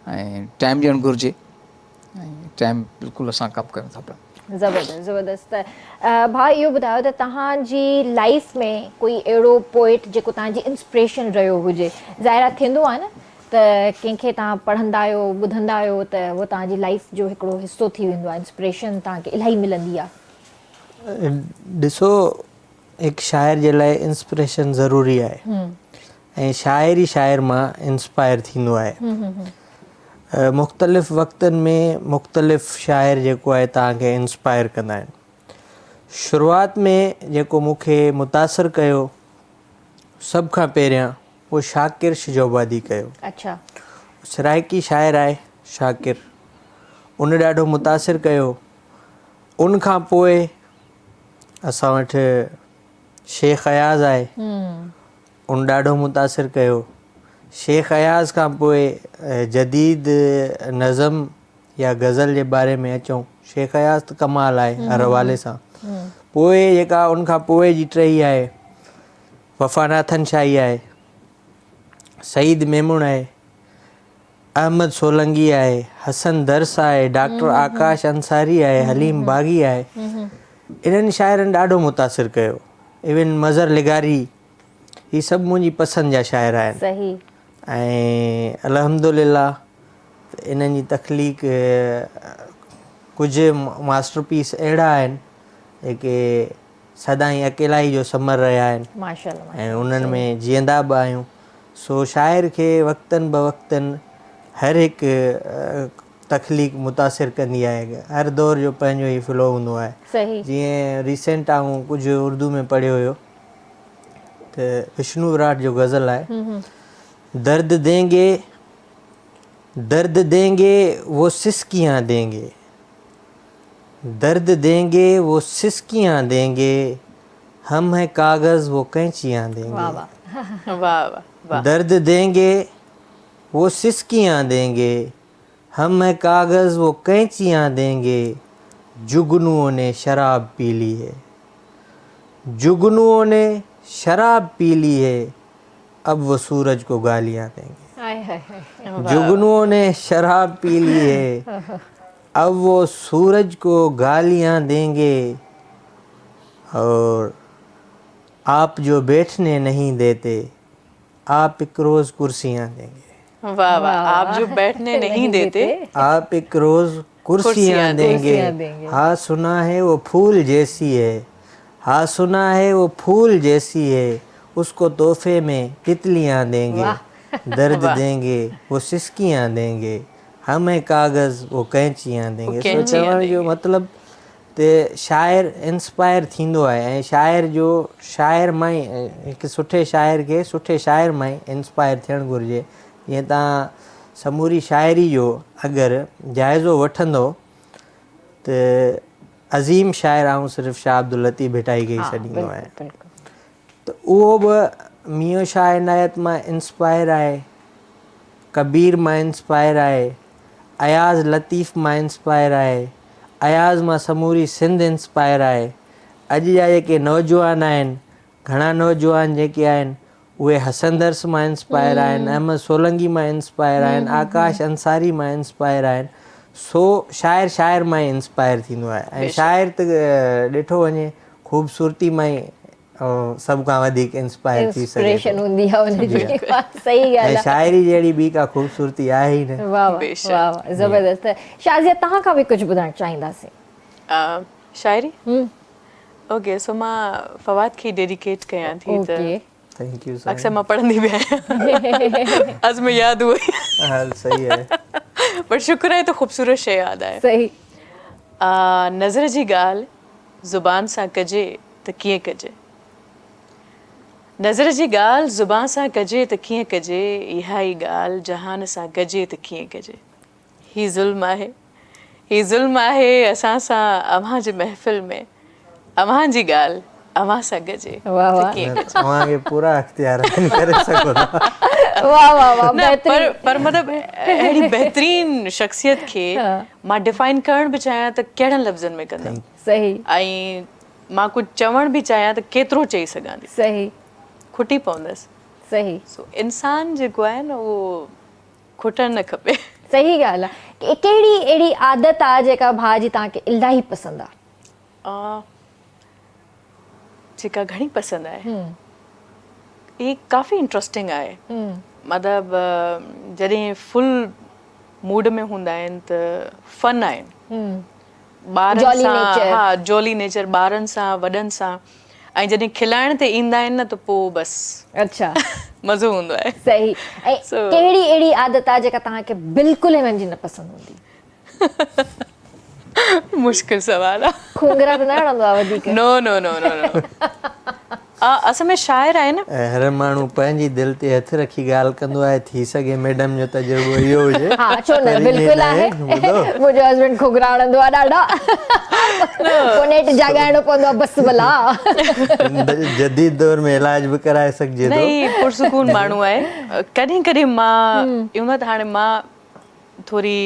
ऐं टाइम ॾियणु घुरिजे ऐं टाइम बिल्कुलु असां कमु कयूं था पिया। ज़बरदस्त ज़बरदस्त। भाउ इहो ॿुधायो त तव्हांजी लाइफ में कोई अहिड़ो पोइट जेको तव्हांजी इंस्पिरेशन रहियो हुजे? ज़ाहिर आहे थींदो आहे न त कंहिंखे तव्हां पढ़ंदा आहियो, ॿुधंदा आहियो त उहो तव्हांजी लाइफ जो हिकिड़ो हिसो थी वेंदो आहे, इंस्पिरेशन तव्हांखे इलाही मिलंदी आहे। ॾिसो, हिकु शाइर जे लाइ इंस्पिरेशन ज़रूरी आहे ऐं शाइर ई शाइर मां इंस्पायर थींदो आहे। मुख़्तलिफ़ वक़्तनि में मुख़्तलिफ़ शाइर जेको आहे तव्हांखे इंस्पायर कंदा आहिनि। शुरूआति में जेको मूंखे मुतासिर कयो सभ खां पहिरियां उहो शाकिर शिजोबादी कयो। अच्छा। सराइकी शाइर आहे शाकिर, उन ॾाढो मुतासिर कयो। उन खां पोइ असां वटि शेख अयाज़ आहे, उन ॾाढो मुतासिर कयो। शेख अयाज़ खां पोइ जदीद नज़म या गज़ल जे बारे में अचूं, शेख अयाज़ त कमाल आहे हर हवाले सां। पोइ जेका उन खां पोइ जी टही आहे वफ़ा नाथन शाही आहे, सईद मेमून आहे, अहमद सोलंगी आहे, हसन दर्स आहे, डॉक्टर आकाश अंसारी आहे, हलीम बाग़ी आहे। इन्हनि शाइरनि ॾाढो मुतासिर कयो। इवन मज़र लिगारी, ही सभु मुंहिंजी पसंदि जा शाइर आहिनि। सही। ऐं अल्हम्दुलिल्लाह इन्हनि जी तख़लीक़ कुझु मास्टरपीस अहिड़ा आहिनि जेके सदाईं अकेलाई जो समर रहिया आहिनि माशाअल्लाह ऐं उन्हनि में जीअंदा बि आहियूं। सो शाइर खे वक़्तनि ब वक़्तनि हर हिकु तख़लीक़ मुतासिर कंदी आहे। हर दौर जो पंहिंजो ई फ़्लो हूंदो आहे। सही। जीअं रिसेंट आऊं कुझु उर्दू में पढ़ियो हुयो त विष्णु विराट जो गज़ल आहे, दर्द देंगे वो सिसकियाँ देंगे, दर्द देंगे वो सिसकियाँ देंगे, हम हैं कागज़ वो कैंचियाँ देंगे। वाह वाह। वाह वाह। दर्द देंगे वो सिसकियाँ देंगे, हम हैं कागज़ वो कैंचियाँ देंगे, जुगनुओं ने शराब पी ली है, जुगनुओं ने शराब पी ली है, अब वो सूरज को गालियाँ देंगे। जुगनुओं ने शराब पी ली है, अब वो सूरज को गालियाँ देंगे, और आप जो बैठने नहीं देते, आप एक रोज़ कुर्सियाँ देंगे। वाह वाह। आप जो बैठने नहीं देते, आप एक रोज़ कुर्सियाँ देंगे। हाँ सुना है वो फूल जैसी है, हाँ सुना है वो फूल जैसी है, उसको तोहफे में तितलियाँ देंगे। दर्द देंगे वो सिसकियाँ देंगे, हमें कागज़ वो कैंचियाँ देंगे। सो चवण जो मतिलबु त शाइर इंस्पायर थींदो आहे ऐं शाइर जो शाइर मां ई हिकु सुठे शाइर खे सुठे शाइर मां ई इंस्पायर थियणु घुरिजे। जीअं तव्हां समूरी शाइरी जो अगरि जाइज़ो वठंदो त अज़ीम शाइर आऊं सिर्फ़ु शाह अब्दुल लतीफ़ भिटाई खे ई छॾींदो आहियां। त उहो बि मियों शाह इनायत मां इंस्पायर आहे कबीर मां इंस्पायर आहे, अयाज़ लतीफ़ मां इंस्पायर आहे, अयाज़ मां समूरी सिंध इंस्पायर आहे। अॼु जा जेके नौजवान आहिनि, घणा नौजवान जेके आहिनि उहे हसंदर्स मां इंस्पायर आहिनि, अहमद सोलंकी मां इंस्पायर आहिनि, आकाश अंसारी मां इंस्पायर आहिनि। सो शाइर मां ई इंस्पायर थींदो आहे ऐं शाइर त ॾिठो वञे ख़ूबसूरती मां ई सभ खां वधीक इंस्पायर थी सघे इंस्पिरेशन थो। हूंदी आहे उनजी। सही ॻाल्हि ऐं आहे। शाइरी जहिड़ी ॿी का ख़ूबसूरती आहे ई न। वाह वाह बेशक। वाह वाह, ज़बरदस्त। शाज़िया तव्हां खां बि कुझु ॿुधणु चाहींदासीं। शायरी ओके, सो मां फवाद खे डेडिकेट कयां थी। ओके, थैंक यू अक्सर मां पढ़ंदी बि आहियां, अज में यादि हुई। हाल सही आहे। पर शुक्र आहे त ख़ूबसूरत शइ यादि आहे। सही। नज़र जी ॻाल्हि ज़ुबान सां कजे त कीअं कजे, नज़र जी ॻाल्हि ज़ुबान सां कजे त कीअं कजे, इहा ई ॻाल्हि जहान सां गजे त कीअं कजे। ही ज़ुल्म आहे, ही ज़ुल्म आहे असां सां अव्हां जे महफ़िल में, अव्हां जी ॻाल्हि अव्हां सां गजे वाह वाह त कीअं कजे। तव्हांखे पूरा इख्तियार करे सघो था। वाह वाह वाह, न, बहितरीन। पर मतिलबु अहिड़ी बहितरीन शख़्सियत खे मां डिफाइन करण बि चाहियां त कहिड़नि लफ़्ज़नि में कंदमि, सही ऐं मां कुझु चवण बि चाहियां त केतिरो चई सघां थी, सही खुटी पवंदसि। सही सो इंसान जेको आहे न उहो खुटणु न खपे। सही ॻाल्हि आहे। कहिड़ी अहिड़ी आदत आहे जेका भाउ जी तव्हांखे इलाही पसंदि आहे? जेका घणी पसंदि आहे, ही काफ़ी इंट्रस्टिंग आहे। मतिलबु जॾहिं फुल मूड में हूंदा आहिनि त फन आहिनि ॿारनि Jolly सां। nature. हा, जॉली नेचर, ॿारनि सां, वॾनि सां। ऐं जॾहिं खिलाइण ते ईंदा आहिनि न त पोइ बसि अच्छा, मज़ो हूंदो आहे। सही। ऐं कहिड़ी अहिड़ी आदत आहे जेका तव्हांखे बिल्कुलु हिननि जी न पसंदि हूंदी? मुश्किल सवाल आहे। खूंगरा त न वणंदो आहे वधीक? नो नो नो नो नो। असां में शाइर आहे न, हर माण्हू पंहिंजी दिलि ते हथु रखी ॻाल्हि कंदो आहे, थी सघे मैडम जो तजुर्बो इहो हुजे। हा, छो न, पर ईअं बिल्कुलु आहे। ॿुधो, मुंहिंजो हस्बैंड खूंगरा वणंदो आहे ॾाढा। पोइ नेट जाॻाइणो पवंदो आहे, बसि भला। जदीद दौर में इलाज बि कराए सघिजे न, थो। ही पुरसुकून माण्हू आहे। कॾहिं कॾहिं मां इहो त हाणे मां थोरी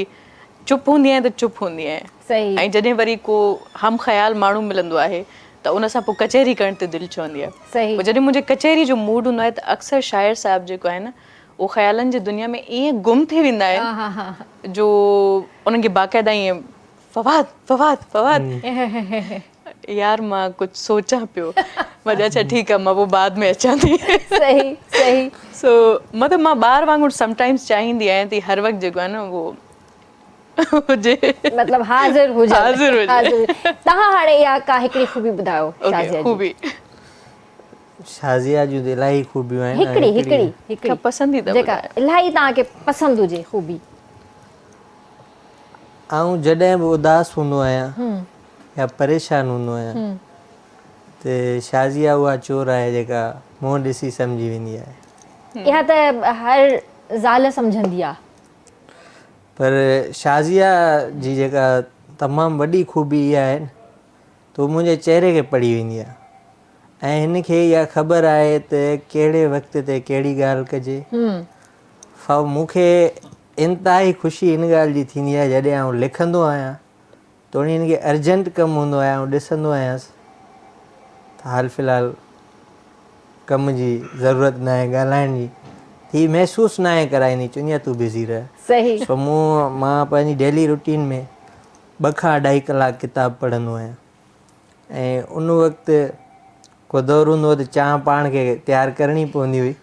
चुप हूंदी आहियां त चुप हूंदी आहियां। सही। ऐं जॾहिं वरी को हम ख़्याल माण्हू मिलंदो आहे त उन सां पोइ कचहरी करण ते दिलि चवंदी आहे। सही। पोइ जॾहिं मुंहिंजे कचहरी जो मूड हूंदो आहे त अक्सर शाइर साहिबु जेको आहे न, उहो ख़्यालनि जी दुनिया में ईअं गुम थी वेंदा आहिनि जो उन्हनि खे बाक़ाइदा ईअं फवाद फवाद फवाद, यार मां कुझु सोचां पियो। मां अच्छा ठीकु आहे, मां पोइ बाद में अचां थी। सही सही। सो मतिलबु मां ॿार वांगुरु समटाइम्स चाहींदी आहियां त हर वक़्तु जेको आहे न उहो हुजे, मतिलबु हाज़िर हुजे। हाज़िर हुजे। तव्हां हाणे इहा का हिकिड़ी खूबी ॿुधायो शाज़िया जी। खूबी शाज़िया जूं त इलाही खूबियूं आहिनि। हिकिड़ी हिकिड़ी हिकिड़ी पसंदीदा जेका इलाही तव्हांखे पसंदि हुजे खूबी। ऐं जॾहिं बि उदास हूंदो आहियां या परेशान हूंदो आहियां त शाज़िया उहा चोर आहे जेका मुंहुं ॾिसी सम्झी वेंदी आहे। इहा त हर ज़ाल सम्झंदी आहे। पर शाज़िया जी जेका तमामु वॾी खूबी इहा आहे न त उहो मुंहिंजे चहिरे खे पढ़ी वेंदी आहे ऐं हिन खे इहा ख़बर आहे त कहिड़े वक़्त ते कहिड़ी ॻाल्हि कजे। मूंखे इंतिहाई ख़ुशी हिन ॻाल्हि जी थींदी आहे जॾहिं आउं लिखंदो आहियां त उन हिन खे अर्जेंट कमु हूंदो आहे, ऐं ॾिसंदो आहियांसि त हाल फ़िलहालु कम जी ज़रूरत न आहे, ॻाल्हाइण जी थी महसूसु न आहे कराईंदी, चवंदी आहे तूं बिज़ी रह। सही। सो मां पंहिंजी डेली रूटीन में 2 खां 2.5 कलाक किताबु पढ़ंदो आहियां ऐं उन वक़्तु को दौरु हूंदो हो त चांहि पाण खे तयारु करणी पवंदी हुई।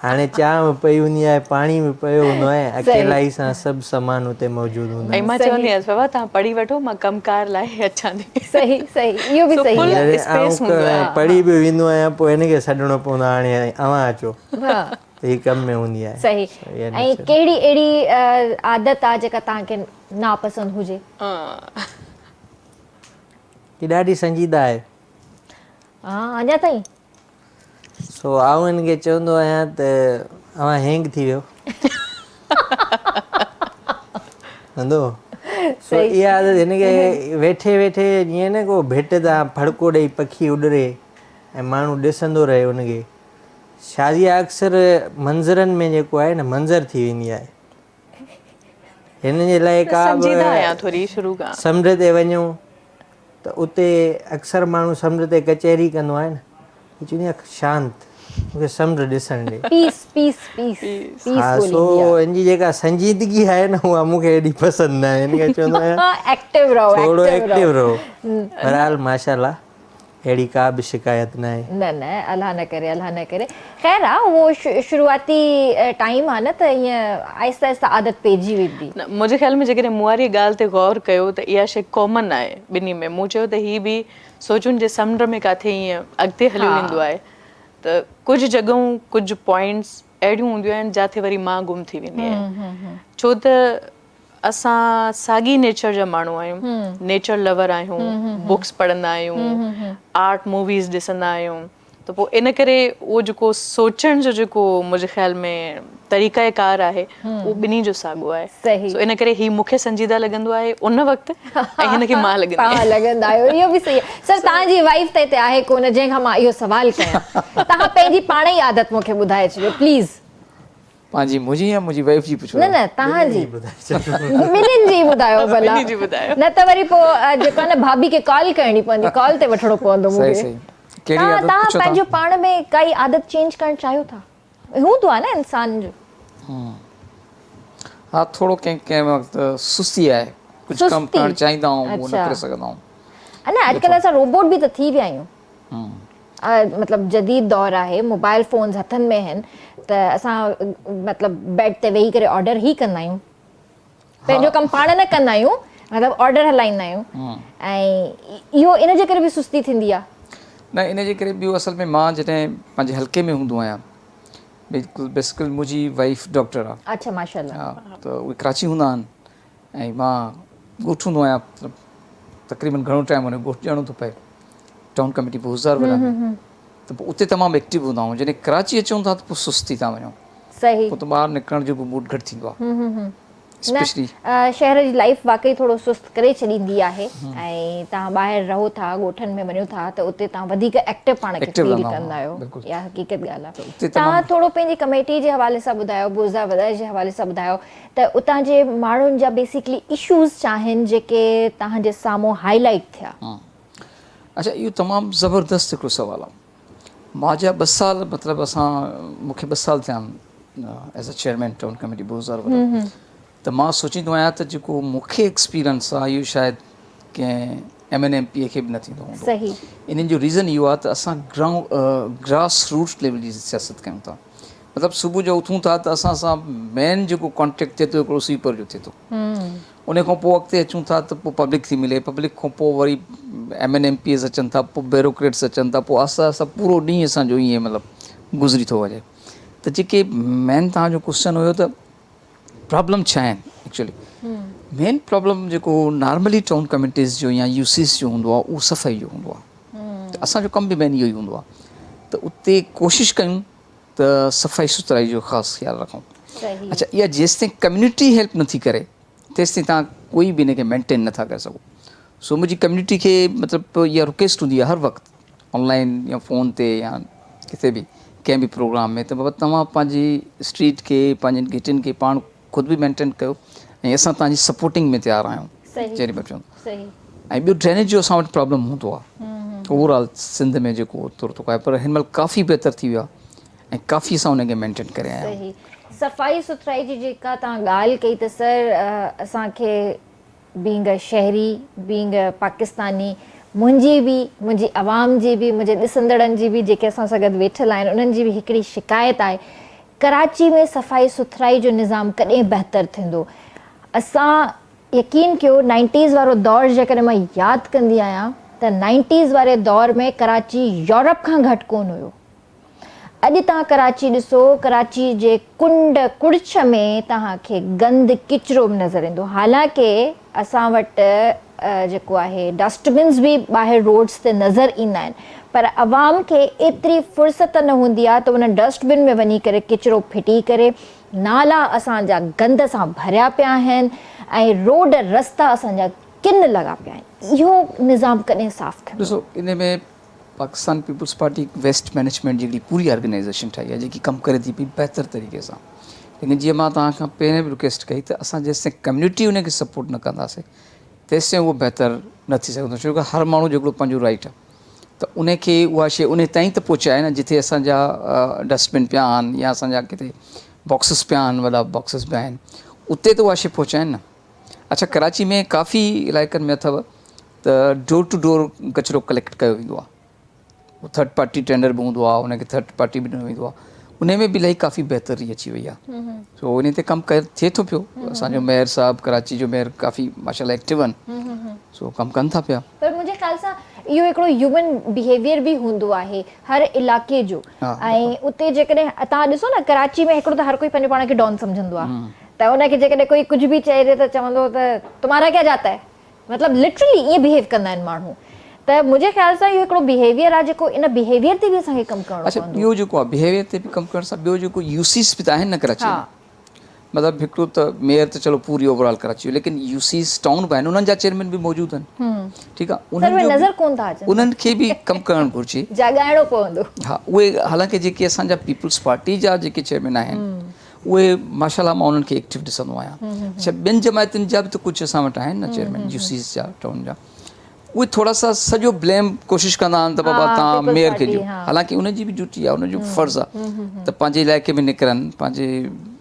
हाणे चांहि बि पई हूंदी आहे, पाणी बि पियो हूंदो आहे, अकेला ई सां सभु सामान हुते मौजूदु हूंदा ऐं आहिनि। मां चवंदी आहियां बाबा तव्हां पढ़ी वठो, मां कमकार लाइ अचां थी। सही सही, इहो बि सही full आहे। space हूंदो आहे। पढ़ी बि वेंदो आहियां, पोइ हिन खे छॾिणो पवंदो आहे, हाणे अवां अचो हा, त हीअ कम में हूंदी आहे। सही। ऐं कहिड़ी अहिड़ी आदत आहे जेका तव्हांखे नापसंदि हुजे? हीअ ॾाढी संजीदा आहे। हा, अञा ताईं? सो आउं हिन खे चवंदो आहियां त अवां हैंग थी वियो हूंदो। सो इहा आदत हिन खे वेठे वेठे जीअं न को भिट तां फड़को ॾेई पखी उॾरे ऐं माण्हू ॾिसंदो रहे उनखे। शाज़िया अक्सर मंज़रनि में जेको आहे न मंज़र थी वेंदी आहे। हिन जे लाइ का संजीदा आहियां बि थोरी शुरू खां। समुंड ते वञूं त उते अक्सर माण्हू समुंड ते कचहरी कंदो आहे न, चवंदी आहे शांति, मूंखे समुंड ॾिसणु ॾे। पीस पीस पीस हा, पीसफुल सो हिन जी जेका संजीदगी आहे न उहा मूंखे एॾी पसंदि न आहे, हिन करे चवंदो आहियां एक्टिव रहो, थोरो एक्टिव एक्टिव रहो। रहो। बहरहाल माशाल्लाह अहिड़ी का बि शिकायत न आहे। न न, अल्लाह न करे, अल्लाह न करे। ख़ैर आहे, उहो शुरूआती टाइम आहे न, त ईअं आहिस्ता आहिस्ता आदत पइजी वेंदी। न, मुंहिंजे ख़्याल में जेकॾहिं मूं वारी ॻाल्हि ते गौर कयो त इहा शइ कॉमन आहे ॿिन्ही में। मूं चयो त हीअ बि सोचुनि जे समुंड में किथे ईअं अॻिते हलियो वेंदो आहे त कुझु जॻहूं, कुझु पॉइंट्स अहिड़ियूं हूंदियूं आहिनि जिथे वरी मां गुम थी वेंदी आहियां, छो त असां साॻी नेचर जा माण्हू आहियूं, नेचर लवर आहियूं, बुक्स पढ़ंदा आहियूं, आर्ट मूवीज़ ॾिसंदा आहियूं, त पोइ इन करे उहो जेको सोचण जो जेको मुंहिंजे ख़्याल में तरीक़ाकार आहे उहो ॿिन्ही जो साॻियो आहे। सही। सो इन करे ही मूंखे संजीदा लॻंदो आहे उन वक़्तु ऐं हिनखे मां लॻंदी तव्हां लॻंदा आहियो, इहो बि सही आहे। सर, तव्हांजी वाइफ त हिते आहे कोन जंहिंखां मां इहो सवाल कयां, तव्हां पंहिंजी पाण ई आदत मूंखे ॿुधाए छॾियो प्लीज़। पंहिंजी मुंहिंजी या मुंहिंजी वाइफ जी पुछो? न न, तव्हांजी ॿिन्हिनि जी ॿुधायो भला, ॿिन्ही जी ॿुधायो। न त वरी पोइ जेको आहे न भाभी खे कॉल करणी पवंदी, कॉल ते वठिणो पवंदो सही मूंखे। सही। कहिड़ी आदत तव्हां पुछो पंहिंजो था? पाण में काई आदत चेंज करणु चाहियो था? हूंदो आहे न इंसान जो। हाँ, थोड़ो कंहिं वक़्तु सुस्ती आहे, कुझु कमु सुस्ती? करणु चाहींदा आहियूं उहो न अच्छा। करे सघंदा आहियूं। न, अॼुकल्ह असां रोबोट बि त थी विया आहियूं। मतिलबु जदीद दौर आहे, मोबाइल फ़ोन्स हथनि में आहिनि, त असां मतिलबु बेड ते वेही करे ऑर्डर ई कंदा आहियूं, पंहिंजो कमु पाण न कंदा आहियूं, मतिलबु ऑर्डर हलाईंदा आहियूं, ऐं इहो इन जे करे बि सुस्ती थींदी आहे। न, इन जे करे ॿियो असल में मां जॾहिं पंहिंजे हल्के में हूंदो आहियां, बिल्कुलु बेसिकली मुंहिंजी वाइफ डॉक्टर आहे। अच्छा, माशाल्लाह। हा, त उहे कराची हूंदा आहिनि ऐं मां ॻोठ हूंदो आहियां, तक़रीबन घणो टाइम हुन ॻोठ ॾियणो थो पए, टाउन कमेटी भूसार वारा में, त पोइ उते तमामु एक्टिव हूंदा आहियूं। जॾहिं कराची अचूं था त पोइ सुस्ती था वञूं, सही। पोइ त ॿाहिरि निकिरण जो बि मूड घटि थींदो आहे। न, शहर जी लाइफ वाकई थोरो सुस्त करे छॾींदी आहे, ऐं तव्हां ॿाहिरि रहो था, ॻोठनि में वञो था, त उते तव्हां वधीक एक्टिव पाण खे फील कंदा आहियो, इहा हक़ीक़त ॻाल्हि आहे। तव्हां थोरो पंहिंजी कमेटी जे हवाले सां ॿुधायो, बुज़ा वदाए जे हवाले सां ॿुधायो, त उतां जे माण्हुनि जा बेसिकली इशूज़ छा आहिनि जेके तव्हांजे साम्हूं हाईलाइट थिया? अच्छा, इहो तमामु ज़बरदस्त हिकिड़ो सुवालु आहे। मां जा 2 साल, मतिलबु मूंखे 2 साल थिया आहिनि as a chairman town committee भूसार वारा, त मां सोचींदो आहियां त जेको मूंखे एक्सपीरियंस आहे इहो शायदि कंहिं MNMP खे बि न थींदो हूंदो। सही। इन्हनि जो रीज़न इहो आहे त असां ग्रास रूट्स लेवल जी सियासत कयूं था। मतिलबु सुबुह जो उथूं था त असां सां मेन जेको कॉन्टेक्ट थिए थो हिकिड़ो स्वीपर जो थिए थो, उन खां पोइ अॻिते अचूं था त पोइ पब्लिक थी मिले, पब्लिक खां पोइ वरी MNMPs अचनि था, पोइ ब्यूरोक्रेट्स अचनि था, पोइ आहिस्ता आहिस्ता पूरो ॾींहुं असांजो ईअं मतिलबु गुज़री थो वञे। त जेके मेन तव्हांजो क्वेश्चन हुयो त प्रॉब्लम छा आहिनि एक्चुअली, मेन प्रॉब्लम जेको नॉर्मली टाउन कमेटीज़ जो या UCs जो हूंदो आहे उहो सफ़ाई जो हूंदो आहे। त असांजो कमु बि मेन इहो ई हूंदो आहे, त उते कोशिशि कयूं त सफ़ाई सुथराई जो ख़ासि ख़्यालु रखूं। अच्छा, इहा जेसिताईं कम्युनिटी हेल्प नथी करे तेसिताईं तव्हां कोई बि हिनखे मेंटेन नथा करे सघो। सो मुंहिंजी कम्युनिटी खे मतिलबु इहा रिक्वेस्ट हूंदी आहे हर वक़्तु, ऑनलाइन या फ़ोन ते या किथे बि कंहिं बि प्रोग्राम में, त बाबा तव्हां पंहिंजी स्ट्रीट खे, पंहिंजनि गेटनि खे पाण ख़ुदि बि मेंटेन कयो, ऐं असां तव्हांजी सपोर्टिंग में तयारु आहियूं। जहिड़ी बि चवंदा। ऐं ॿियो ड्रेनेज जो असां वटि प्रॉब्लम हूंदो आहे ओवरऑल सिंध में जेको तुर थो आहे, पर हिन महिल काफ़ी बहितर थी वियो आहे ऐं काफ़ी असां हुनखे मेंटेन करे आया आहियूं। सफ़ाई सुथराई जी जेका तव्हां ॻाल्हि कई, त सर असांखे बीइंग अ शहरी, बीइंग अ पाकिस्तानी, मुंहिंजी बि, मुंहिंजी आवाम जी बि, मुंहिंजे ॾिसंदड़नि जी बि, जेके असां सां गॾु वेठल आहिनि, उन्हनि जी बि हिकिड़ी शिकायत आहे, कराची में सफ़ाई सुथराई जो निज़ाम कॾहिं बहितर थींदो? असां यकीन कयो 90s वारो दौरु जेकॾहिं मां यादि कंदी आहियां त 90s वारे दौर में कराची यूरोप खां घटि कोन हुयो। अॼु तव्हां कराची ॾिसो, कराची जे कुंड कुड़िछ में तव्हांखे गंद किचिरो बि नज़र ईंदो। हालांकि असां वटि जेको आहे डस्टबिन्स बि ॿाहिरि रोड्स ते नज़र ईंदा आहिनि, पर आवाम खे एतिरी फ़ुर्सत न हूंदी आहे त उन डस्टबिन में वञी करे किचिरो फिटी करे, नाला असांजा गंद सां भरिया पिया आहिनि ऐं रोड रस्ता असांजा किन लॻा पिया आहिनि। इहो निज़ाम कॾहिं साफ़ु थिए? ॾिसो, इन में Pakistan Peoples Party waste management जी हिकिड़ी पूरी ऑर्गेनाइज़ेशन ठाही आहे जेकी कमु करे थी पई बहितर तरीक़े सां। लेकिन जीअं मां तव्हां खां पहिरें बि रिक्वेस्ट कई त असां जेसिताईं कम्यूनिटी उनखे सपोर्ट न कंदासीं तेसिताईं उहो बहितर न थी सघंदो, छो कि हर माण्हू जो हिकिड़ो पंहिंजो राइट आहे त उनखे उहा शइ उन ताईं त पहुचाए न जिथे असांजा डस्टबिन पिया आहिनि या असांजा किथे बॉक्सिस पिया आहिनि, वॾा बॉक्सिस पिया आहिनि, उते त उहा शइ पहुचाइनि न। अच्छा, कराची में काफ़ी इलाइक़नि में अथव त डोर टू डोर कचिरो कलेक्ट कयो वेंदो आहे, थर्ड पार्टी टेंडर बि हूंदो आहे, उनखे थर्ड पार्टी बि ॾिनो वेंदो आहे, उन में बि इलाही काफ़ी बहितरी अची वई आहे। सो उन ते कमु थिए थो पियो। असांजो मेयर साहब, कराची जो मेयर काफ़ी माशाल्लाह एक्टिव आहिनि, सो कमु कनि था पिया। पर मुंहिंजे ख़्याल सां इहो हिकिड़ो ह्यूमन बिहेवियर बि हूंदो आहे हर इलाइक़े जो, ऐं उते जेकॾहिं तव्हां ॾिसो न कराची में हिकिड़ो त हर कोई पंहिंजे पाण खे डॉन सम्झंदो आहे, त उनखे जेकॾहिं कोई कुझु बि चए त चवंदो त तुम्हारा क्या जाता है, मतिलबु लिटरली ईअं बिहेव कंदा आहिनि माण्हू। त मुंहिंजे ख़्याल सां इहो हिकिड़ो बिहेवियर आहे जेको इन बिहेवियर ते बि असांखे कमु करणो अच्छा, पवंदो। ॿियो जेको आहे बिहेवियर ते बि कमु करण सां ॿियो जेको यूसीस बि त आहिनि न कराची में, मतिलबु हिकिड़ो त मेयर त चलो पूरी ओवरऑल कराची, लेकिन यूसीस टाउन बि आहिनि, उन्हनि जा चेयरमैन बि मौजूदु आहिनि, ठीकु आहे, नज़र कोन था अचनि, उन्हनि खे बि कमु करणु घुरिजे, जॻाइणो पवंदो। हा, उहे हालांकि जेके असांजा पीपल्स पार्टी जा जेके चेयरमैन आहिनि उहे माशाल्लाह मां उन्हनि खे एक्टिव ॾिसंदो आहियां। अच्छा, ॿियनि जमायतुनि जा बि त कुझु असां वटि आहिनि न चेयरमैन यूसीस जा टाउन जा, उहे थोरा सा सॼो ब्लेम कोशिशि कंदा आहिनि त बाबा तव्हां मेयर खे ॾियो, हालांकि उनजी बि ड्यूटी आहे, उनजो बि फर्ज़ु आहे त पंहिंजे इलाइक़े में निकिरनि, पंहिंजे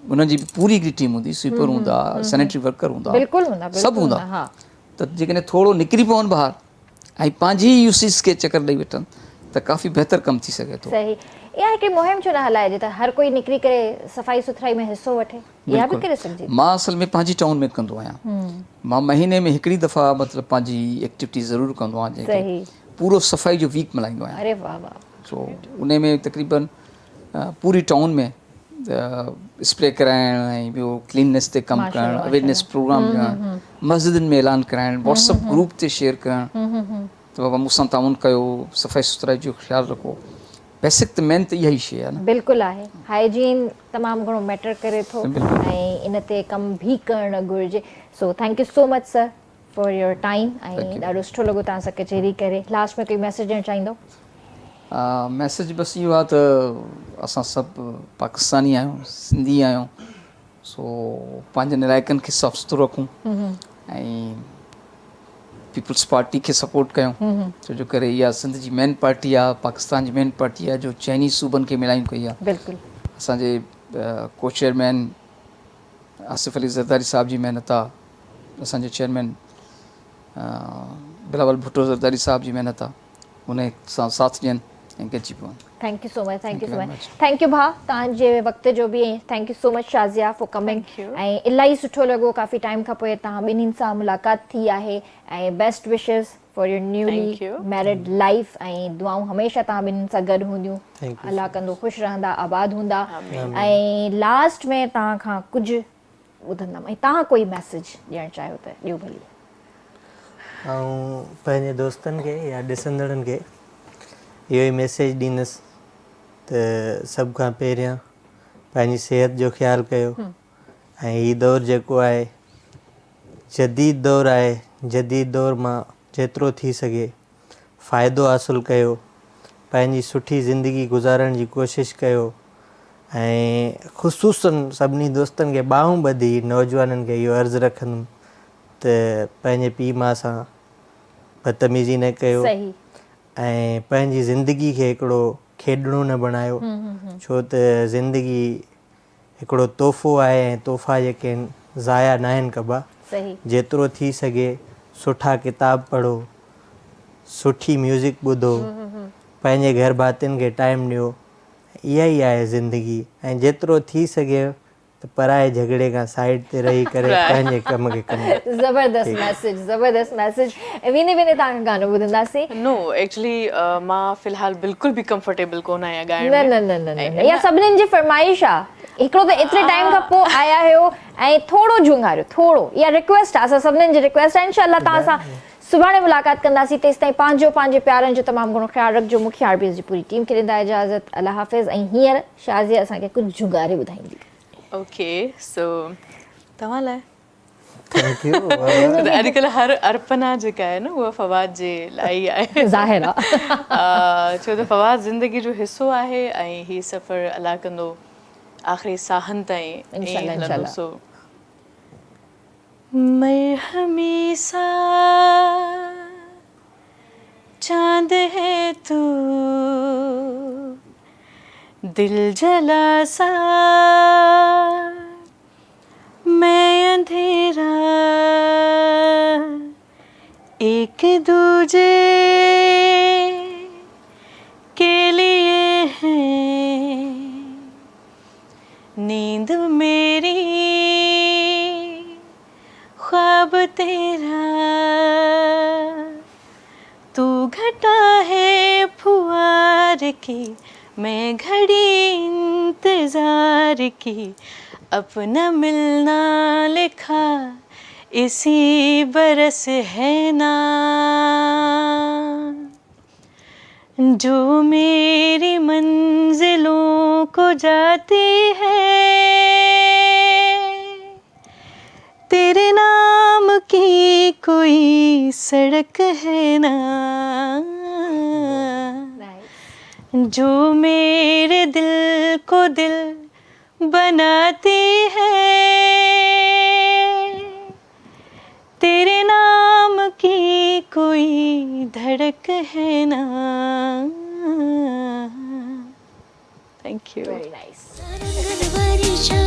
उन्हनि जी बि पूरी हिकिड़ी टीम हूंदी, स्वीपर हूंदा, सैनिटरी वर्कर हूंदा, सभु हूंदा, त जेकॾहिं थोरो निकिरी पवनि ॿाहिरि ऐं पंहिंजी यूसीस खे चकर ॾेई वठनि त काफ़ी बहितर कमु थी सघे थो। सही, इहा हिकिड़ी मुहिम छो न हलाइजे त हर कोई निकिरी करे सफ़ाई सुथराई में हिसो वठे, इहा बि करे सघिजे। मां असल में पंहिंजी टाउन में कंदो आहियां, मां महीने में हिकिड़ी दफ़ा मतिलबु पंहिंजी एक्टिविटी ज़रूरु कंदो आहियां, जंहिंखे पूरो सफ़ाई जो वीक मल्हाईंदो आहियां। अरे वाह वाह। सो उन में तक़रीबन पूरी टाउन में स्प्रे कराइण ऐं ॿियो क्लीननेस ते कमु करणु, अवेयरनेस प्रोग्राम करणु, मस्जिदनि में ऐलान कराइणु, व्हाट्सअप ग्रुप ते शेयर करणु त बाबा मूंसां ताउन कयो, सफ़ाई सुथराई जो ख़्यालु रखो। बेसिक त मेन त इहा ई शइ आहे न। बिल्कुलु आहे, हाइजीन तमामु घणो मैटर करे थो ऐं इन ते कमु बि करणु घुरिजे। So thank you so much sir for your time, ऐं ॾाढो सुठो लॻो तव्हां सां कचहरी करे। लास्ट में कोई मैसेज ॾियणु चाहींदो? मैसेज बसि इहो आहे त असां सभु पाकिस्तानी आहियूं, सिंधी आहियूं, सो पंहिंजनि इलाइक़नि खे साफ़ु सुथिरो रखूं ऐं पीपल्स पार्टी खे सपोर्ट कयूं, छो जो करे इहा सिंध जी मेन पार्टी आहे, पाकिस्तान जी मेन पार्टी आहे जो चइनी सूबनि खे मिलायूं कई आहे। बिल्कुलु। असांजे को चेयरमैन आसिफ अली ज़रदारी साहिब जी महिनत आहे, असांजे चेयरमैन बिलावल भुट्टो ज़रदारी साहिब जी महिनत आहे, उन सां साथ ॾियनि ऐं गॾिजी पवनि। Thank you so much, thank you so much, thank U भाउ तव्हांजे वक़्त जो बि, thank you so much Shazia for coming. ऐं इलाही सुठो लॻो, काफ़ी टाइम खां पोइ तव्हां ॿिन्हिनि सां मुलाक़ात थी आहे, ऐं best wishes for your newly married life, ऐं दुआऊं हमेशह तव्हां ॿिन्हिनि सां गॾु हूंदियूं, अलाह कंदो ख़ुशि रहंदा, आबाद हूंदा। ऐं लास्ट में तव्हां खां कुझु ॿुधंदमि, ऐं तव्हां कोई मैसेज ॾियणु चाहियो त ॾियो भली। ऐं पंहिंजे दोस्तनि खे या ॾिसंदड़नि खे इहो ई मैसेज ॾींदुसि त सभ खां पहिरियां पंहिंजी सिहत जो ख़्यालु कयो, ऐं हीउ दौरु जेको आहे जदीद दौरु आहे, जदीद दौर मां जेतिरो थी सघे फ़ाइदो हासिलु कयो, पंहिंजी सुठी ज़िंदगी गुज़ारण जी कोशिशि कयो, ऐं ख़ुसूसनि सभिनी दोस्तनि खे ॿाहूं ॿधी नौजवाननि खे इहो अर्ज़ु रखंदुमि त पंहिंजे पीउ माउ सां बदतमीज़ी न कयो, ऐं पंहिंजी ज़िंदगी खे हिकिड़ो खेॾणो न बणायो, छो त ज़िंदगी हिकिड़ो तोहफ़ो आहे ऐं तोहफ़ा जेके आहिनि ज़ाया न आहिनि कबा। जेतिरो थी सघे सुठा किताब पढ़ो, सुठी म्यूज़िक ॿुधो, पंहिंजे घर भातियुनि खे टाइम ॾियो, इहा ई आहे ज़िंदगी। ऐं जेतिरो थी सघे त पराए झगड़े खां साइड ते रही करे पंहिंजे कम खे कमु। ज़बरदस्त मैसेज, ज़बरदस्त मैसेज। वेंदे वेंदे तव्हां गानो ॿुधंदासीं? नो एक्चुअली मां फ़िलहाल बिल्कुलु बि कंफर्टेबल कोन आहियां ॻाइण में। न न न न, इहा सभिनीनि जी फरमाइश आहे। हिकिड़ो त एतिरे टाइम खां पोइ आया आहियो ऐं थोरो झुंगारियो, थोरो, इहा रिक्वेस्ट आहे, असां सभिनीनि जी रिक्वेस्ट आहे। इंशाअल्लाह तव्हां सां सुभाणे मुलाक़ात कंदासीं, तेसि ताईं पंहिंजे प्यारनि जो तमामु घणो ख़्यालु रखिजो। मूंखे आरबीएस जी पूरी टीम खे ॾींदा इजाज़त, अल्लाह हाफ़िज़। ऐं हींअर शाज़िया असांखे कुझु झुंगारे ॿुधाईंदी। ओके, सो तव्हां लाइ थैंक यू। अॼुकल्ह हर अर्पना जेका आहे न उहा फवाद जे लाइ आहे, ज़ाहिर आहे, छो त फवाद ज़िंदगी जो हिसो आहे ऐं हीउ सफ़र अलाह कंदो आख़िरी साहनि ताईं इंशाल्लाह, ईअं हलंदो। इंशाल्लाह। सो मैं हमेशा चांद है तू, दिल जला सा मैं अंधेरा, एक दूजे के लिए हैं नींद मेरी, ख्वाब तेरा, तू घटा है फुआर की, मैं घड़ी इंतजार की, अपना मिलना लिखा इसी बरस है ना, जो मेरी मंजिलों को जाती है, तेरे नाम की कोई सड़क है ना, जो मेरे दिल को दिल बनाती है, तेरे नाम की कोई धड़क है ना। Thank U. Very nice. तरंगत वर्षा